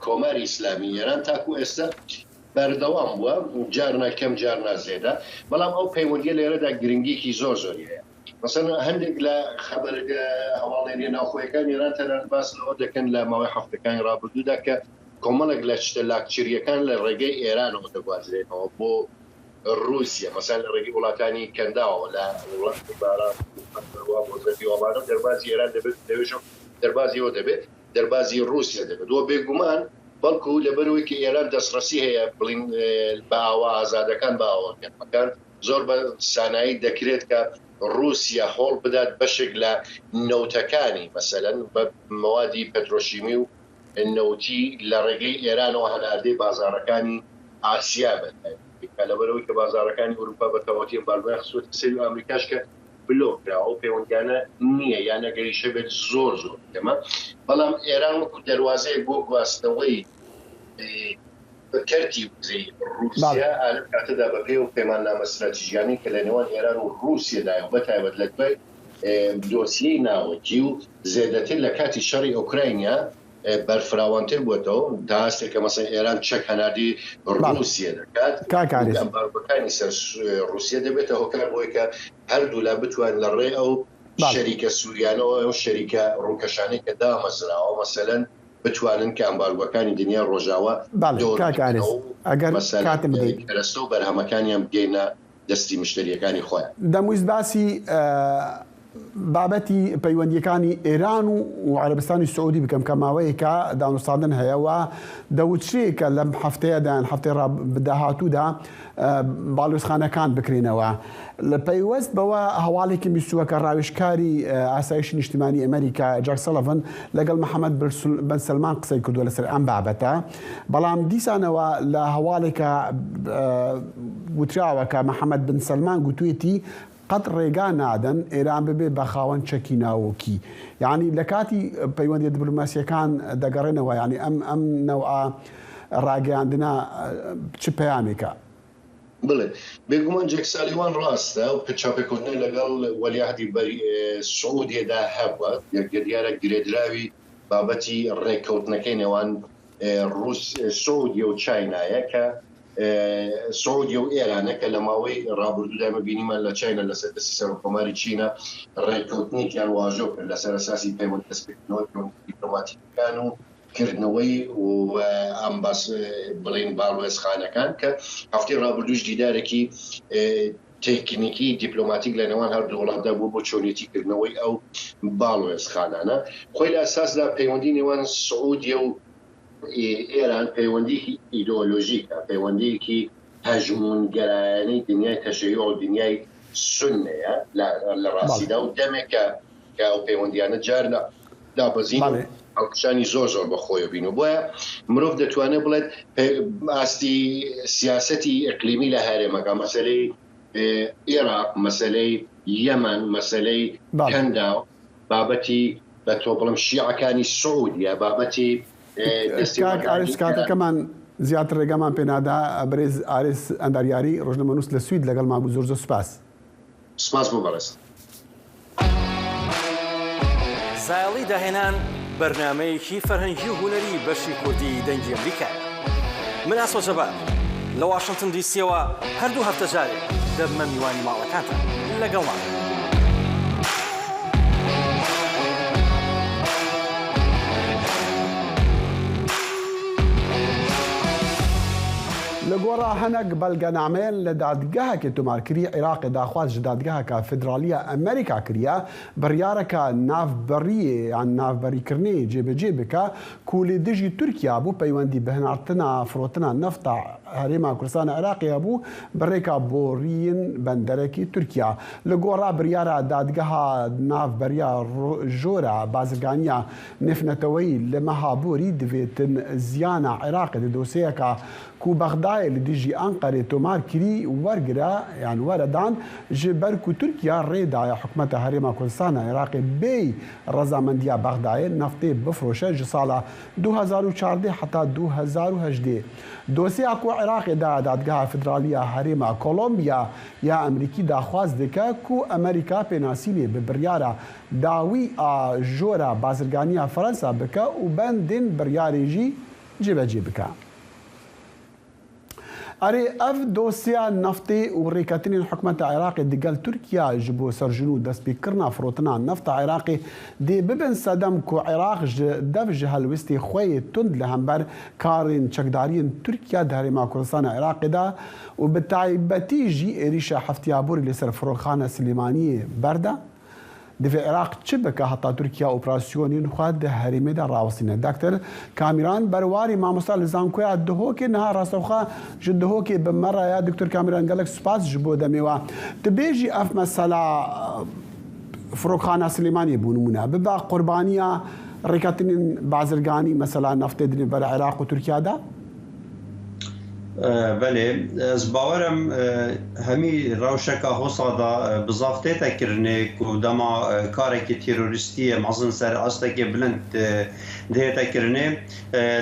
کۆماری ئیسلامی ئێران تاکو ئێستا بەردەوام بووە جارنا کەم جارنا زێدە بەڵام ئەو پەیوەندیە لێرەدا گرنگیکی زۆر زۆریەیە مەسەن هەندێک لە خەبەر هەواڵێنی ناوخۆیەکان ئێران تەنان باس لەوە دەکەن لە ماوەی هەفتەکانی ڕابردوودا کە کۆمەڵێک لە شتە لاکچریەکان لە ڕێگەی ئێرانەوە دەگوازرێتەوە بۆ رووسیا مەسەن لە ڕێگەی وڵاتانی کەنداوە لە وڵاتی باران وڵاتە دەربازی ئێران دەبێت دەربازیەوە دەبێت دەربازی رووسیا دەبێت وە بێگومان بەڵکو لەبەرەوەی کە ئێران دەستڕەسی هەیە بڵین بە ئاوا ئازادەکان بە ئاوەکان زۆر بە سانایی دەکرێت کە رووسیا هۆڵ بدات بەشێک لە نەوتەکانی مەسەلەن بە مەوادی پەترۆشیمی و نەوتی لە ڕێگەی ئێرانەوە هەناردەی بازارەکانی ئاسیا بێت لەبەرەوەی کە بازارەکانی ئەوروپا بە تەواوەتی ئەمبارگۆی خستووەتە سەری ئەمریکاش کە بلۆکراوە و پەیوەندیانە نییە یان نەگەریشە بێت زۆر کەمە بەڵام ئێران وەکو دەواازەیە بۆ گواستنەوەی کەرتی وزەی رووسیا ئالە کاتەدا بە پێ و پەیماننامە استراتیژیانی کە لە نێوان ئێران و رووسیادایە و بەتایبەت لە دوای دۆسیەی ناوەکی و زێدەتر لە کاتی شەڕی ئۆکراینیا بەرفراوانتر بووەتەوە داهاستێک کە مەسەن ئێران چەک هەناردی رووسیا دەکات ئەمبارگۆکانی سەر رووسیا دەبێتە هۆکار بۆی کە هەردوو لا بتوان لە ڕێ ئەو شەریکە سووریانەوە ئەو شەریکە ڕووکەشانەی کە دامەزراوە مەسەلەن بتوانن کە ئەمبارگۆکانی دنیا ڕۆژاوە کەرەستە و بەرهەمەکانیان بگەینە دەستی مشتریەکانی خۆیان دەمویست باسی بابەتی پەیوەندیەکانی ئێران و عەرەبستانی سعودی بکەم کە ماوەیەکە داوەستاندن هەیەەوە دەوترێکە لەم هەفتەیەدان هەفتەی داهاتوودا باڵوێزخانەکان بکرێنەوە لە پەیوەست بەوە هەواڵێکی بیستووە کە ڕاوێژکاری ئاسایشی نیشتیمانی ئەمریکا جاک سەڵڤن لەگەڵ محەممەد بن سەلمان قسەی کردووە لەسەر ئەم بابەتە بەڵام دیسانەوە لە هەواڵێکە وتراوە کە محەممەد بن سەلمان گوتوێتی قەت ڕێگا نادەن ئێران ببێ بە خاوەن چەکی ناوەکی یعنی لە کاتی پەیوەندی دیپلۆماسیەکان دەگەڕێنەوە ینی ئەم نەوە ڕاگەیاندنا چ پەیامێکە بڵێ بێگومان جێک سالیوان ڕاستە و پچاپێکوتنی لەگەڵ وەلیعهدی سعودیەدا هەبووە یەک دیارە گرێدراوی بابەتی ڕێککەوتنەکەی نێوان روس سعودية وتشاينا كا سعودية وإيران كلماوي رابردو دائما بينما لا تشاينا لا سياسة كماري تشينا ريكوتنيك يعني واجوك لا سياسي بيمون تسبيكنوي دبلوماتيك كانوا كردنوي وأمباس بلين بالويس خانة كان كهفتي رابردو جديداركي تكنيكي دبلوماتيك لنوان هر دولار دا بو بوچونيتي كردنوي أو بالويس خانانا خوي الأساس دا بيوندي نوان سعودية و إيران بيوندي إيديولوژيك بيوندي هجمون جراني دنيا تشيع دنيا سنة لا الراسدة ودمك كأو بيوندي أنا جارنا لا بزين عشان يزوجوا بخوي بينو بوا مروف دتوانه بلد أستي سياستي إقليمي لهاري مكان مسألة العراق مسألة اليمن مسألة كندا بابتي بتوبلم الشيعة كاني السعودية بابتي كاك عارس كاتا كمان زيادة رقمان بينادا بريز عارس اندارياري روجنا منوس للسويد لقل مع بزرزو سباس مبارس زایڵی داهێنان بەرنامەیەکی فەرهەنگی و هونەری بەشی کوردی دەنگی ئەمریکا من ئاسۆ جەبار لە واشنگتن دیسیەوە هەردوو هەفتە جارێک دەبمە میوانی ماڵەکانتان لەگەڵمان لگورا هنگ بلگنامین لدادگاه که تمار کری عراق داخواز دادگاه کا فدرالیه امریکا کریا بریاره کا نافبری عن نافبری کرنی جیب کا کولی دیجی ترکیه بو پیوندی بهنارتنا فروتنا نفط هریما کردستان عراقی ابو بریکا بورین بندرکی ترکیه لگورا بریاره دادگاه نافبریا جورا بازرگانیا نفنتوی لمهابوری دویتن زیانا عراق دوسیه کا کو بغداد لديجي أنقرة تمار كري ورقرا يعني وردان جبركو تركيا ريدا حكومة هريما كردستان عراقي بي رضامندية بغداد نفطي بفروشة جسالة 2014 حتى 2018 دوسي اكو عراقي دا دادگاه فدرالية هريما كولومبيا يا أمريكي دا خواز دكا كو أمريكا بناسيني ببريارة داوي جورا بازرگانية فرنسا بكا وبندن برياري جي بكا أري أف دوسيا نفطي وريكاتين الحكومة العراقي دقال تركيا جبو سرجنو دس بيكرنا فروتنا نفط عراقي دي ببن صدم كو عراق دفج هالوستي خوي تند لهمبر كارين شكدارين تركيا دهري مع كردستان عراقي دا وبالتعيبتي جي إريشا حفتيابوري لسر فروخانة سليمانية بردا دفع العراق تشبك حتى تركيا اوبراسيونين خاد هريمه دا راوسينه دكتور كاميران برواري مع مستر الزامكويا دهوكي نهار راسوخا جدهوكي بمره يا دكتور كاميران قالك سباس جبو دميوا تبيجي اف مساله فروخانه سليماني بونمونه ببا قربانيه ركاتين بازرگاني مثلا نفتدني بر العراق وتركيا دا بله از باورم همی روشکا حسادا بزافته تکرنه که دما کارکی تیروریستی مازن سر استکی بلند ده تکرنه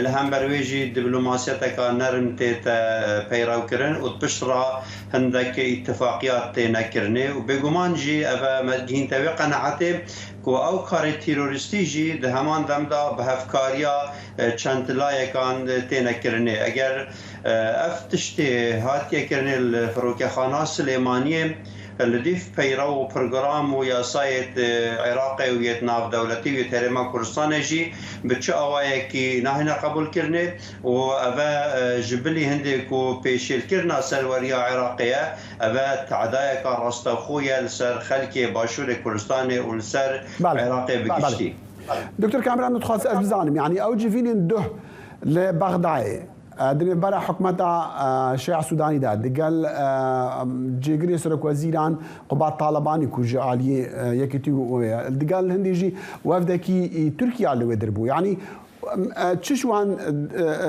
لهم برویجی دیپلماسیت کا نرم تیت پیراو کرن و پشرا هندک اتفاقیات نکرنه و بگمان جی اوا مدین توی قناعته کو او کار تیروریستی جی ده همان دمدا به هفکاریا چند لایکان تنکرنه اگر افتشتی هاتیه کرنه الفروکخانه سلیمانیه لديف بيرو برنامج وياسايت عراقي ويت ناف دولتي ويت هرما كردستان جي بتش اوايكي نحن قبول كرنه وابا جبلي هندك وبيشيل كرنا سروريا عراقيه ابا تعدايا كراستخويا لسر خلكي باشور كردستان ولسر عراقي بكشتي دكتور كاميران نتخصص بزانم يعني اوجي فيني ندح لبغداد دني برا حكومة شيع سوداني دا دقال جيجري سرك وزيران قبات طالباني كوجي عالية يكتيو دقال الهندي جي وفدكي تركيا اللي ودربو يعني تشوان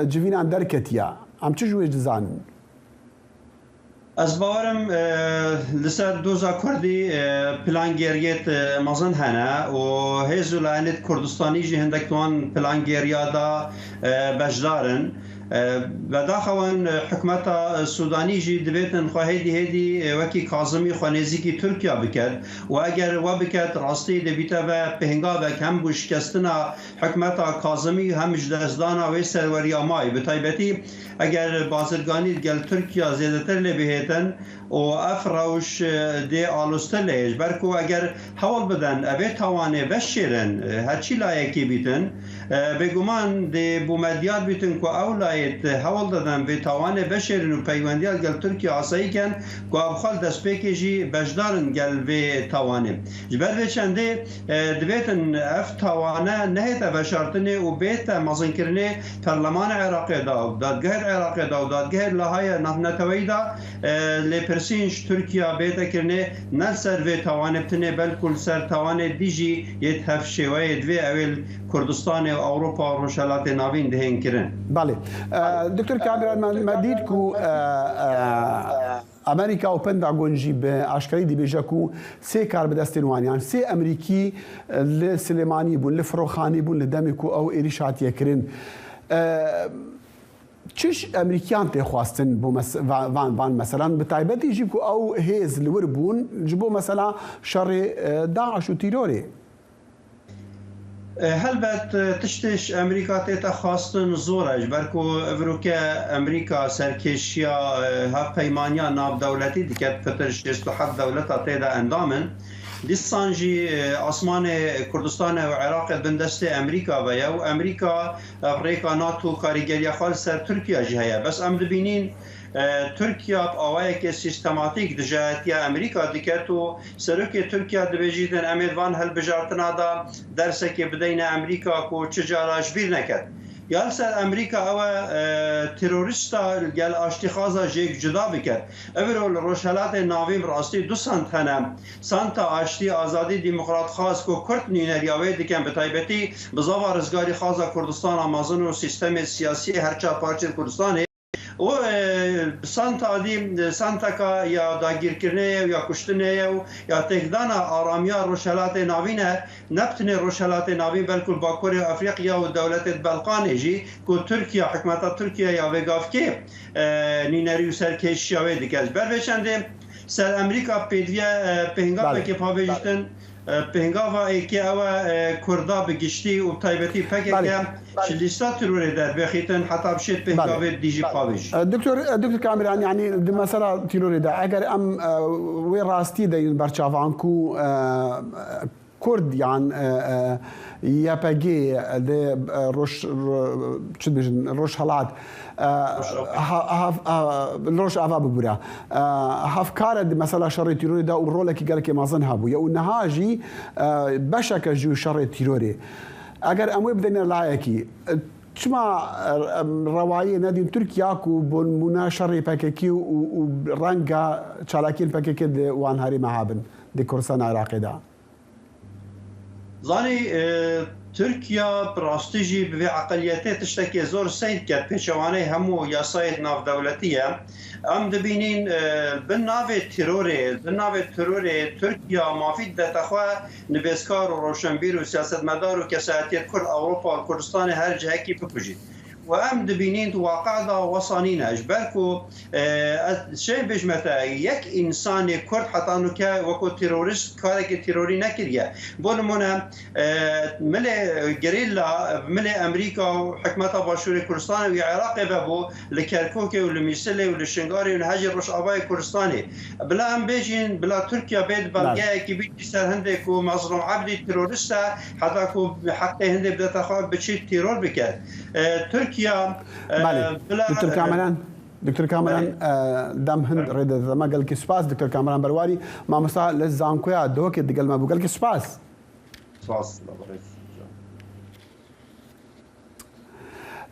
جيفينان دركتيا عم تشوي جزان از باورم لسر دوزا کردی پلانگیریت مازن هنه و هزولانت کردستانی جی هندک توان پلانگیریا دا بجدارن بداخوان حکومت سودانی جی دبیتن خواهی هدی وکی کاظمی خوانزی کی ترکیه بکرد و اگر و بکرد راستی دبیتا و پهنگا و کم بوشکستنا حکومت کاظمی همش دزدانا و سروری مای به تایبتی اگر بازرگانی گل ترکیه زیادتر لبهتن و افروش دی آلوستر لیج برکو اگر حوال بدن ابی توانه بشیرن هرچی لایکی بیتن بگمان دی بومدیات بیتن که اولایت حوال دادن به توانه بشیرن و پیوندیات گل ترکیه آسایی کن که ابخال دست پیکیجی بجدارن گل به توانه جبر بچنده دبیتن اف توانه نهیت بشارتنه و بیت مزن کرنه پرلمان عراقی دا و دادگاه عراقی دا و دادگاه لحای نتوی دا لپرسینش ترکیه بیت کرنه نل سر و توانه بتنه بلکل سر توانه دیجی یه هفشوه دوی اول کردستان و اوروپا و روشلات ناوین دهین کرن. بله دکتر کامران ما دید که امریکا و پنتاگون جی به اشکالی دی بیجا کو سه کار به دست وانیان سه امریکی لسلیمانی بون لفروخانی بون لدمی کو او ایریشاتیه کرن چش امریکیان تی خواستن بو وان مثلا بتایبتی جی کو او هیز لور بون جبو مثلا شر داعش و تیروری هلبت تشتش امریکا تیتا خواستن زورش برکو افروکه امریکا سرکشیا هف پیمانیا ناب دولتی دیکت فترش 67 دولتا تیدا اندامن دیسانجی آسمان کردستان و عراق بندست امریکا و امریکا افریقا ناتو کاریگری خال سر ترکیه جهه بس ام دبینین ترکیه آوایی که سیستماتیک دجایتی امریکا دیکت و سرکی ترکیه دبیجیدن امیدوان هل بجارتنا دا درسه که بدین امریکا کو چجاراش بیر نکد یا سر امریکا او تروریستا گل اشتخاصا جیک جدا بکرد اول روشلات ناویم راستی 2 سنت هنم سنت آشتی آزادی دموکرات خاص کو کرد نینریاوی دیکن به تایبتی بزاوا رزگاری خاصا کردستان آمازون و سیستم سیاسی هرچا پارچه کردستان و سانتا یا داگیر کرنه یا کشتنه یا تهدان آرامیا روشلات ناوینه نبتنه روشلات ناوین بلکل باکور افریقیا و دولت بلقان جی که ترکیه حکمت ترکیه یا وگاف که نینری و سرکش شاوه دیگه بر بچنده سر امریکا پیدویه پهنگا که پاویجتن پهنگاوا ایکی او کردا بگشتی و تایبتی پکه که شلیستا تروری در بخیتن حتی بشید پهنگاوا دیجی پاویش دکتر کامران يعني مثلا تروری در اگر ام وی راستی دین برچاوانکو کرد يعني ياباجي روش شو بيجن روش حالات روش عفا ببورا هفكار مثلا شر تيروري دا ورولة كي قال كي ما ظن هابو يا ونهاجي بشكل جو شر تيروري اگر اموي بدنا لايكي شما رواية نادي تركيا كو بون مناشر باكيكي ورانجا شالاكين باكيكي دي وان هاري معابن دي كورسان عراقي دا زانی ترکیه براستیجی به عقلیتی تشتکی زور سید کرد پیشوانه همو یاسای ناف دولتیه ام دبینین به ناو تروری ترکیه مافید دتخوا نبیسکار و روشنبیر و سیاستمدار و کسایتی کرد اوروپا و کردستان هر جهه کی بکجید و ام دبینین تو واقع دا وصانین اجبرکو شیء بجمتا یک انسان کرد حتی انو که وکو تروریست کاری که تروری نکریه بونمونه مل گریلا مل امریکا و حکمت باشور کردستان و عراق ببو لکرکوک و لمیسله و لشنگاری و هجر روش آبای کردستانی بلا ام بیجین بلا ترکیه بید بلگه که بیدی سر هنده که مظلوم عبدی تروریست حتی که حق هنده بدتا خواه بچید ترور بکرد ترکیه دكتور كامران دام هند ريد ما قال لك سباس دكتور كامران برواري ما مسا لزانكويا دوك قال ما بقول لك سباس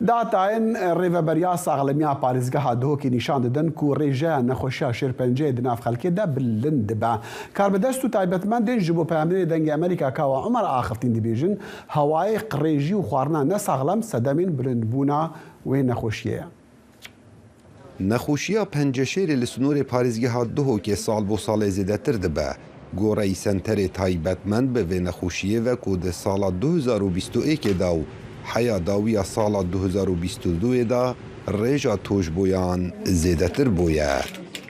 داتاین ریوبریا ساغلمیا پارێزگەها دۆکی نیشان دەدەن و ڕێژەیە نەخۆشیە شێرپەنجەیە دناف خەڵکێدا بلند دەبا کاربەدەست و تایبەتمەندێن ji بۆ پەیامەری دەنگی ئەمریکا کاوە عومەر ئاخفتین دەبێژن هەوای قڕێژی و خواردنا نەساغلەم سەدەمین بلندبوونا وێ نەخۆشیەیە. نەخۆشیە پەنجەشێرێ لە سنوورێ پارێزگەها دهۆکێ ساڵ بۆ ساڵێ زێدەتر دەبە. گۆڕەی سەنتەرێ تایبەتمەند بە vê nexweşiyê ve ku di sala 2021 da û حیا داویە ساڵا 2022 دا ڕێژە تۆژبۆیان زێدەتر بووە.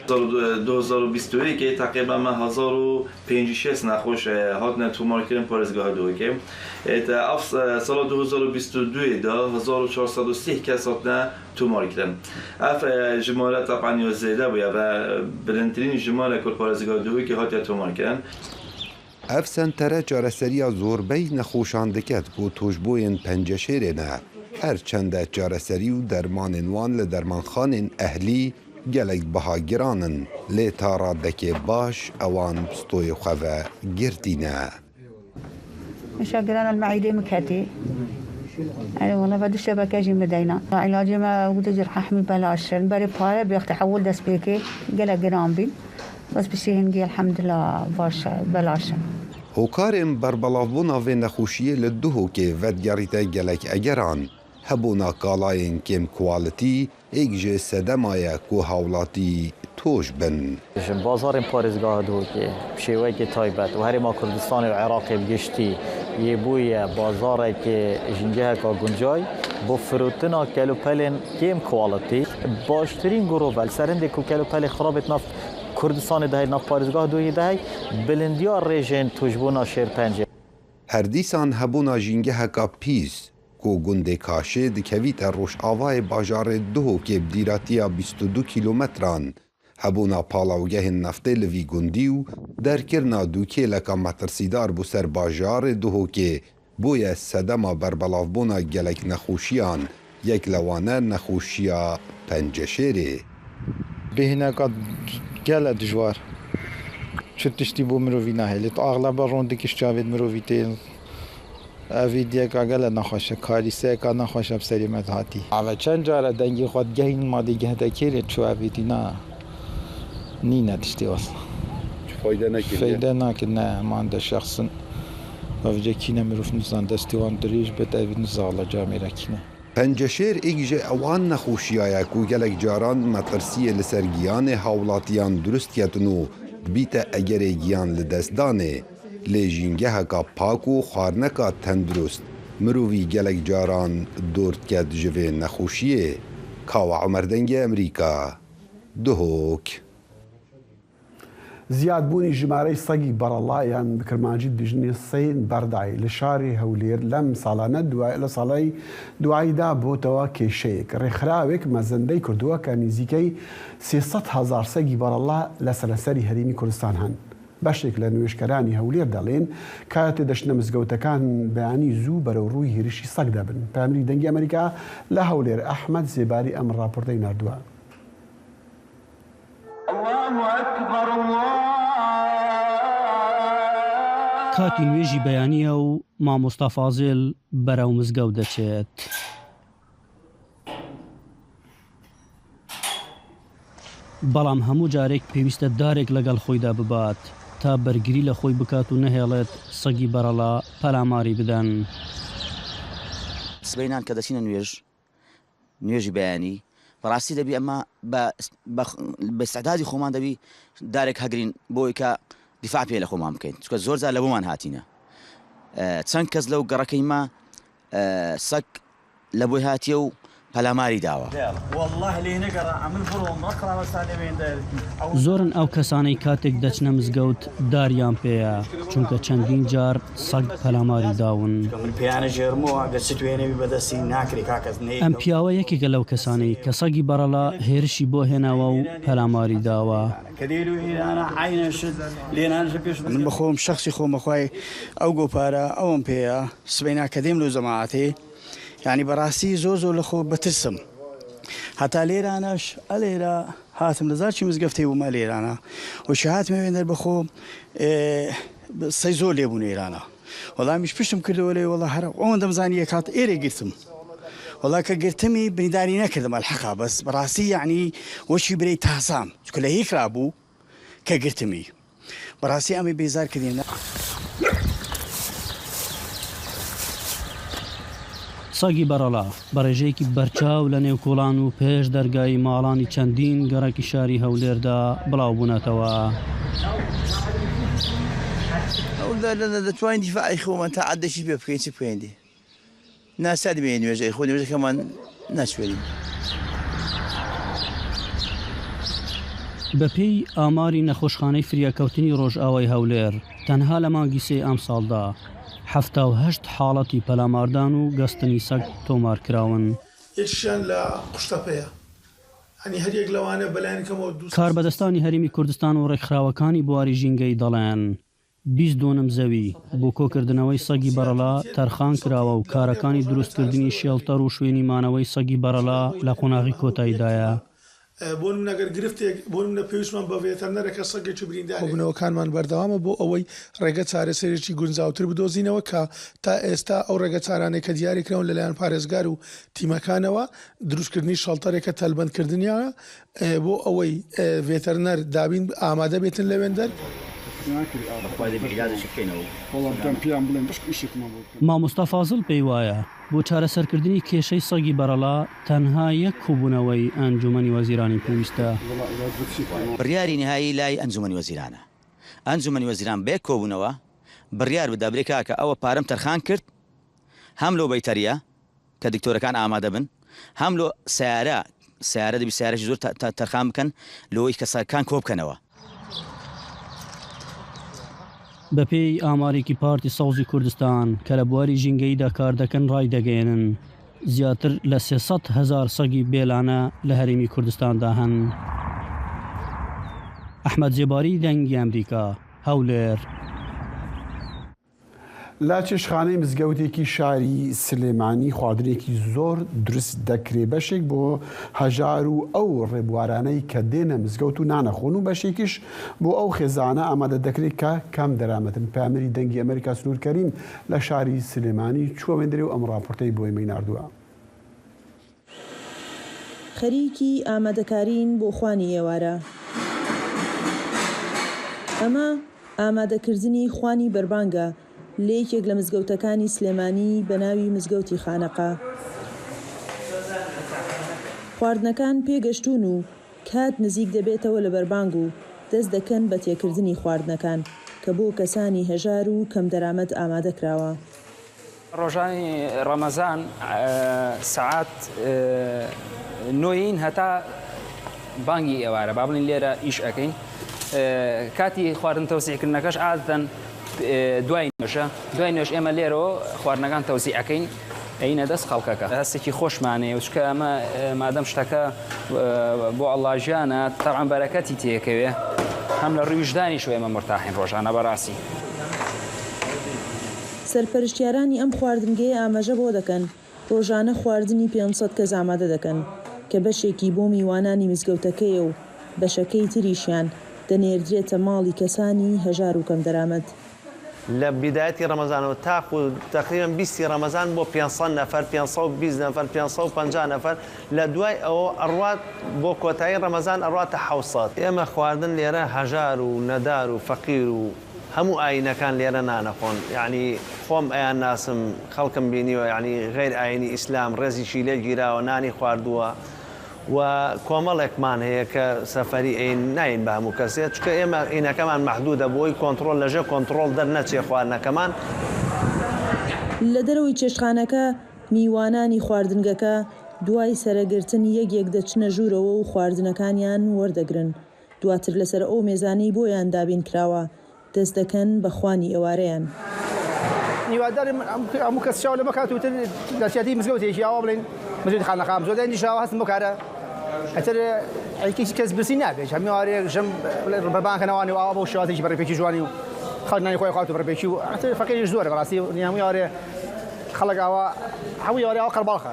2021 که تقریبا ما 1506 نخوش هاتن تومار کردن پارێزگاha دوکێ تا سال 2022 دا 1403 کس هاتن تومار کردن. اف جمله طبعا زیاده بوده و بلندترین جمله کل پارێزگاha دوی که هات تومار کردن. ئەف سەنتەرە چارەسەریە زۆربەی نەخۆشان دەکات بۆ تۆژبۆیên پەنجەشێرێنە هەرچەندە چارەسەری و دەرمانên wan li dermanxanên ehlî gelek biha giranin lê ta radekê baş ewan stoyê xwe ve girtîne. مشاكل المعدة مكاتي أنا والله بعد الشبكة جي مدينة علاجي ما وجود جرح حمي بلاش الباري بحالة بيحتحول دس بيكي قلق جرامبي بس بشيهن الحمد لله باش بلاش. هۆکارên berbelavbûna vê nexweşiyê li Duhokê vedgerîte gelek egeran hebûna kalayên kêm kualitî êk ji sedema ye ku hawlatî tۆş bin. بازارên پارێزگاha Duhokê bi şêwekê taybet û herêma Kurdistanê û Iraqê bi giştî yê bûye bazarekê jingeheka guncay bo firotina kelûpelên kêm kualitî baştirîn girovel serindê ku kelûpelê xirabê nav Kurdistanê de heye nav parêzgaha Duhokê de heye bilindiya rêjên tûjbûna şêrpencê. Her dîsan hebûna jîngeheka pîs ku gundê Kaşê dikevîte rojavayê bajarê Duhokê bi dîratiya 22 kîlometran hebûna palawgehên neftê li vî gundî û derkirina dûkêleka metirsîdar bû ser bajarê Duhokê bûye sedema berbelavbûna gelek nexweşiyan yek li wan e nexweşiya penceşêrê. Bêhîneka gele dijwar çi tiştî bû mirovî nahêle axleba rondekî çavên mirovî tên evî diyeka gele nexweşe karîseyeka nexweşe bi serê me hatî. Ave çend care dengê xwe digehîn madê gehdekêrê çû evê tî na nîne tiştê was. Feyde nakin ne man de şexsin evcekîne mirov nizan destê wan dirêj bet evî nizala camêrekîne. Penceşêr êk ji ewan nexweşiya ye ku gelek caran metirsiyê li ser giyanê hawlatiyan durist ketin û bîte egerê giyan li destdanê lê jîngeheka pak û xwarneka tendurist mirovî gelek caran dor ket ji vê nexweşiyê. Kawa Emer Dengê Emerîka Duhok. زیادبوونی ژمارەی سەگی بەرەڵایان بکرمانجی دژنی سین بەردای لە شاری هەولێر لەم ساڵانە لە ساڵی دواییدا بۆتەوە کێشەیەک ڕێکخراوێک مەزەندەی کردووە کە نزیکەی 300,000 سەگی بەرەڵا لە سەرەسەری هەرێمی کوردستان هەن. بەشێک لە نوێشکەرانی هەولێر دەڵێن کاتێ دەشنە مزگەوتەکان بەیانی زوو بەرەو ڕووی هێرشی سەگ دەبن. پامری دەنگی ئەمریکا لە هەولێر ئەحمەد زێباری ئەم ڕاپۆرتەی نردووە. کاتی نوێژی بەیانیە و مامۆستا فازێل بەرەو مزگەوت دەچێت. بەڵام هەموو جارێک پێویستە دارێک لەگەڵ خۆیدا ببات تا بەرگری لە خۆی بکات و نەهێڵێت سەگی بەرەڵا پەلاماری بدەن. سبەینان کە دەچینە نوێژی بەیانی بەڕاستی دەبی ئەمە بەستعدادی خۆمان دەبی دارێک هەگرین بۆی کە دیفاع پێ لە خۆمان بکەین چونکە زۆر جار لە بۆمان هاتینە چەند کەس لەو گەڕەکەیمە سەگ لە بۆی هاتیە و پەلاماری داوە. زۆرن ئەو کەسانەی کاتێک دەچنە مزگەوت داریان پێیە چونکە چەندین جار سەگ پەلاماری داون. ئەم پیاوە یەکێکە لەو کەسانەی کە سەگی بەرەڵا هێرشی بۆ هێناوە و پەلاماری داوە. من بخۆم شخصی خۆمەخوای ئەو گۆپارە ئەوم پێەیە سبەینا کە دێم لەو زەماعەتێ یعنی بەڕاستی زۆر لە خۆ بەترسم هەتا لێرانەش ئەلێرە هاتم لەزار چی مزگەفتەی بوومە لێرانە وشی هاتمەوێنەر بەخۆ سەی زۆر لێبوون ئێرانە وەڵامیش پشتم کردەوە لێ وەڵا هەر ئەوەن دەمزانی یەک هات ئێرە گرتم وەڵا کە گرتمی بریداری نەکردم ئەلحەقا بەس بەڕاستی یعنی وەشی برەی تاسام چکە لە هیکرا بوو کە گرتمی بەڕاستی ئەمە بێزار کردین. سەگی بەرەڵا بەڕێژەیەکی بەرچاو لە نێو کۆڵان و پێش دەرگای ماڵانی چەندین گەڕێکی شاری هەولێردا بڵاو بوونەتەوە. دەتوانین دیفاعی خۆمان تا عەدەشی پێ بکەین چی بکەین دی ناساد بێ نوێژەی خۆ نوێژەکەمان ناچوێنین. بەپێی ئاماری نەخۆشخانەی فریاکەوتنی ڕۆژئاوای هەولێر تەنها لە مانگی سێ ئەم ساڵدا 78 حاڵەتی پەلاماردان و گەستنی سەگ تۆمارکراون. یەکیشیان لە قوشتەپەیە، ئەنی هەریەک لەوانە بەلایەنەکەمەوە کاربەدەستانی هەرێمی کوردستان و ڕێکخراوەکانی بواری ژینگەی دەڵێن 22 زەوی بۆ کۆکردنەوەی سەگی بەرەڵا تەرخان کراوە و کارەکانی دروستکردنی شێڵتەر و شوێنی مانەوەی سەگی بەرەڵا لە قۆناغی کۆتاییدایە. بۆ نەگەر گرفتێک بۆ منە پێویستمان بە ڤێتەرنەرەکە سەگێکی بریندار بوونەوەکانمان بەردەوامە بۆ ئەوەی ڕێگە چارەسەرێکی گونجاوتر بدۆزینەوە کە تا ئێستا ئەو ڕێگە چارانێک کە دیاریکراون لەلایەن پارێزگار و تیمەکانەوە دروستکردنی شەڵتەرێکە تەلبەندکردنیانە بۆ ئەوەی ڤێتەرنەر دابین ئامادە بێتن لەوێندەر. مامۆستا فازڵ پێی وایە بۆ چارەسەرکردنی کێشەی سەگی بەرەڵا تەنها یەک کۆبوونەوەی ئەنجومەنی وەزیرانی پێویستە. بڕیاری نهایی لای ئەنجومەنی وەزیرانە. ئەنجومەنی وەزیران بێ کۆبوونەوە بڕیار بدە برێکاکە ئەوە پارەم تەرخان کرد هەم لەو بەیتەریە کە دکتۆرەکان ئامادە بن هەم لۆ سیارە دەبی سیارەشی زۆر تەرخان بکەن لەوەی کە سەگەکان کۆ بکەنەوە. بەپێی ئامارێکی پارتی سەوزی کوردستان کە لە بواری ژینگەیدا کار دەکەن ڕای دەگەێنن زیاتر لە 300,000 سەگی بێلانە لە هەرێمی کوردستاندا هەن. ئەحمەد جێباری دەنگی ئەمریکا هەولێر. لا چێشخانەی مزگەوتێکی شاری سلێمانی خواردنێکی زۆر دروست دەکرێ بەشێک بۆ هەژار و ئەو ڕێبوارانەی کە دێنە مزگەوت و نانەخۆن و بەشێکیش بۆ ئەو خێزانە ئامادە دەکرێت کە کەم دەرامەتن. پامەری دەنگی ئەمریکا سنوورکەریم لە شاری سلێمانی چووە وێندرێ و ئەم ڕاپۆرتەی بۆی مەیناردووە. خەریکی ئامادەکارین بۆ خوانی ئێوارە. ئەمە ئامادەکردنی خوانی بەربانگە لە یەکێک لە مزگەوتەکانی سلێمانی بە ناوی مزگەوتی خانەقا. خواردنەکان پێگەشتون و کات نزیک دەبێتەوە لە بەربانگ و دەست دەکەن بە تێکردنی خواردنەکان کە بۆ کەسانی هەژار و کەم دەرامەت ئامادە کراوە. ڕۆژانی ڕەمەزان سەعات 9 هەتا بانگی ئێوارە با بڵین لێرە ئیش ئەەکەین. کاتی خواردن تەوسیعکردنەکەش عادەتەن دوای نوێش ئێمە لێرەوە خواردنەکان تەوزیع ئەەکەین ئەینە دەست خەڵکەکە هەستێکی خۆشمانەیە وچکە ئەمە مادەم شتەکە بۆ ئەڵاژیانە تەعام بەرەکەتی تێکەوێ هەم لە ڕویژدانیش ئێمە مرتاحین ڕۆژانە بەڕاستی. سەرپەرشتیارانی ئەم خواردنگەیە ئاماژە بۆ دەکەن ڕۆژانە خواردنی 500 کەس ئامادە دەکەن کە بەشێکی بۆ میوانانی مزگەوتەکەیە و بەشەکەی تریشیان دەنێردرێتە ماڵی کەسانی هەژار و کەم دەرامەت. لە بیدایەتی ڕەمەزانەوە تاکو تقریبا 20 ڕەمەزان بۆ 500 نەفەر 520 نەفەر 550 نەفەر لە دوای ئەوە ئەڕوات بۆ کۆتایی ڕەمەزان ئەڕاتە 700. ئێمە خواردن لێرە هەژار و نەدار و فەقیر و هەموو ئاینەکان لێرە نانەخۆن یعنی خۆم ئەیان ناسم خەڵکم بینیوە یعنی غیر ئاینی ئیسلام ڕێزیشی لێ گیراوە نانی خواردووە و کۆمەڵێکمان هەیە کە سەفەری ئەین ناین بە هەموو کەسێت چکە ئێمە ئینەکەمان مەحدودە بۆی کۆنتترۆل لەژێ کۆنتترۆل دەرنەچێ خواردنەکەمان. لە دەرەوەی چێشخانەکە میوانانی خواردنگەکە دوای سەرەگرتن یەک دەچنە ژوورەوە و خواردنەکانیان وەردەگرن دواتر لەسەر ئەو مێزانەی بۆیان دابین کراوە دەست دەکەن بە خوانی ئێوارەیان. هیوادار هەموو کەس شاو لە بەکاتوتر دەچێتی مزگەوتێکی ئاوا بڵین مزگەوتی خانەقام زۆر دەنیشاوە هەستم بۆکارە ئەتر ئەیکێکی کەس برسی نابێت هەمی وارێک ژەم بەربانکەنەوانی و ئاوا بۆ شێوازێکی بەڕێپێکی جوانی و خەڵنانی خۆی خات و بەڕێپێکی و ئەتر فەقیریش زۆرە بەڕاستی هەمووی وارێ خەڵک ئاوا هەمووی وارێ ئاوا قەرباڵخە.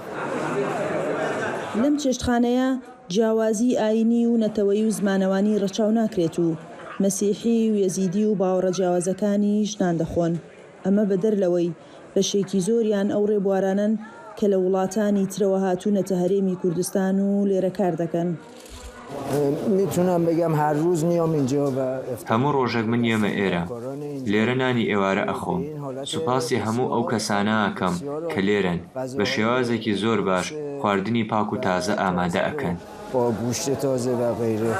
لەم چێشتخانەیە جیاوازی ئاینی و نەتەوەی و زمانەوانی ڕەچاو ناکرێت و مەسیحی و یەزیدی و باوەڕە جیاوازەکانیش نان دەخۆن. ئەمە بەدەر لەوەی بەشێکی زۆریان ئەو ڕێبوارانن کە لە وڵاتانی ترەوە هاتوونەتە هەرێمی کوردستان و لێرە کار دەکەن. میتونم بگم هر روز میام اینجا و هەموو ڕۆژێک من یێمە ئێرە لێرە نانی ئێوارە ئەخۆم سوپاسی هەموو ئەو کەسانە ئەکەم کە لێرن بە شێوازێکی زۆر باش خواردنی پاک و تازە ئامادە ئەکەن. با گوشت تازه و غیره.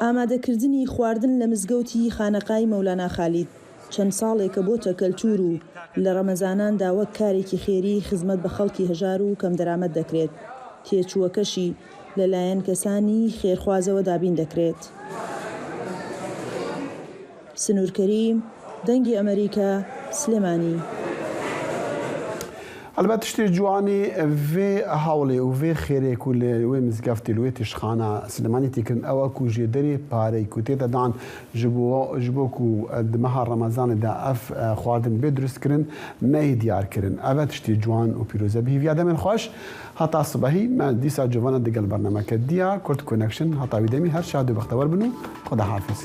ئامادەکردنی خواردن لە مزگەوتی خانەقای مەولانە خالید چەند ساڵێکە بۆتە کەلتور و لە ڕەمەزاناندا وەک کارێکی خێری خزمەت بە خەڵکی هەژار و کەم دەرامەت دەکرێت. تێچووەکەشی لەلایەن کەسانی خێرخوازەوە دابین دەکرێت. سنوورکەریم، دەنگی ئەمریکا، سلێمانی. البته شتی جوانی و حوالی و و خیره کل و مزگفتی لوی تشخانه سلمانی تکرن اوا کوجی دری پاره کوتی دان جبو کو دمها رمضان دا اف خواردن بدرس کرن نه دیار کرن. البته شتی جوان و پیروزه به ویاده من خوش حتی صبحی ما دیسا جوان دگل برنامه کدیا کرد کونکشن حتی ویدمی هر شاد و بختور بنو خدا حافظ.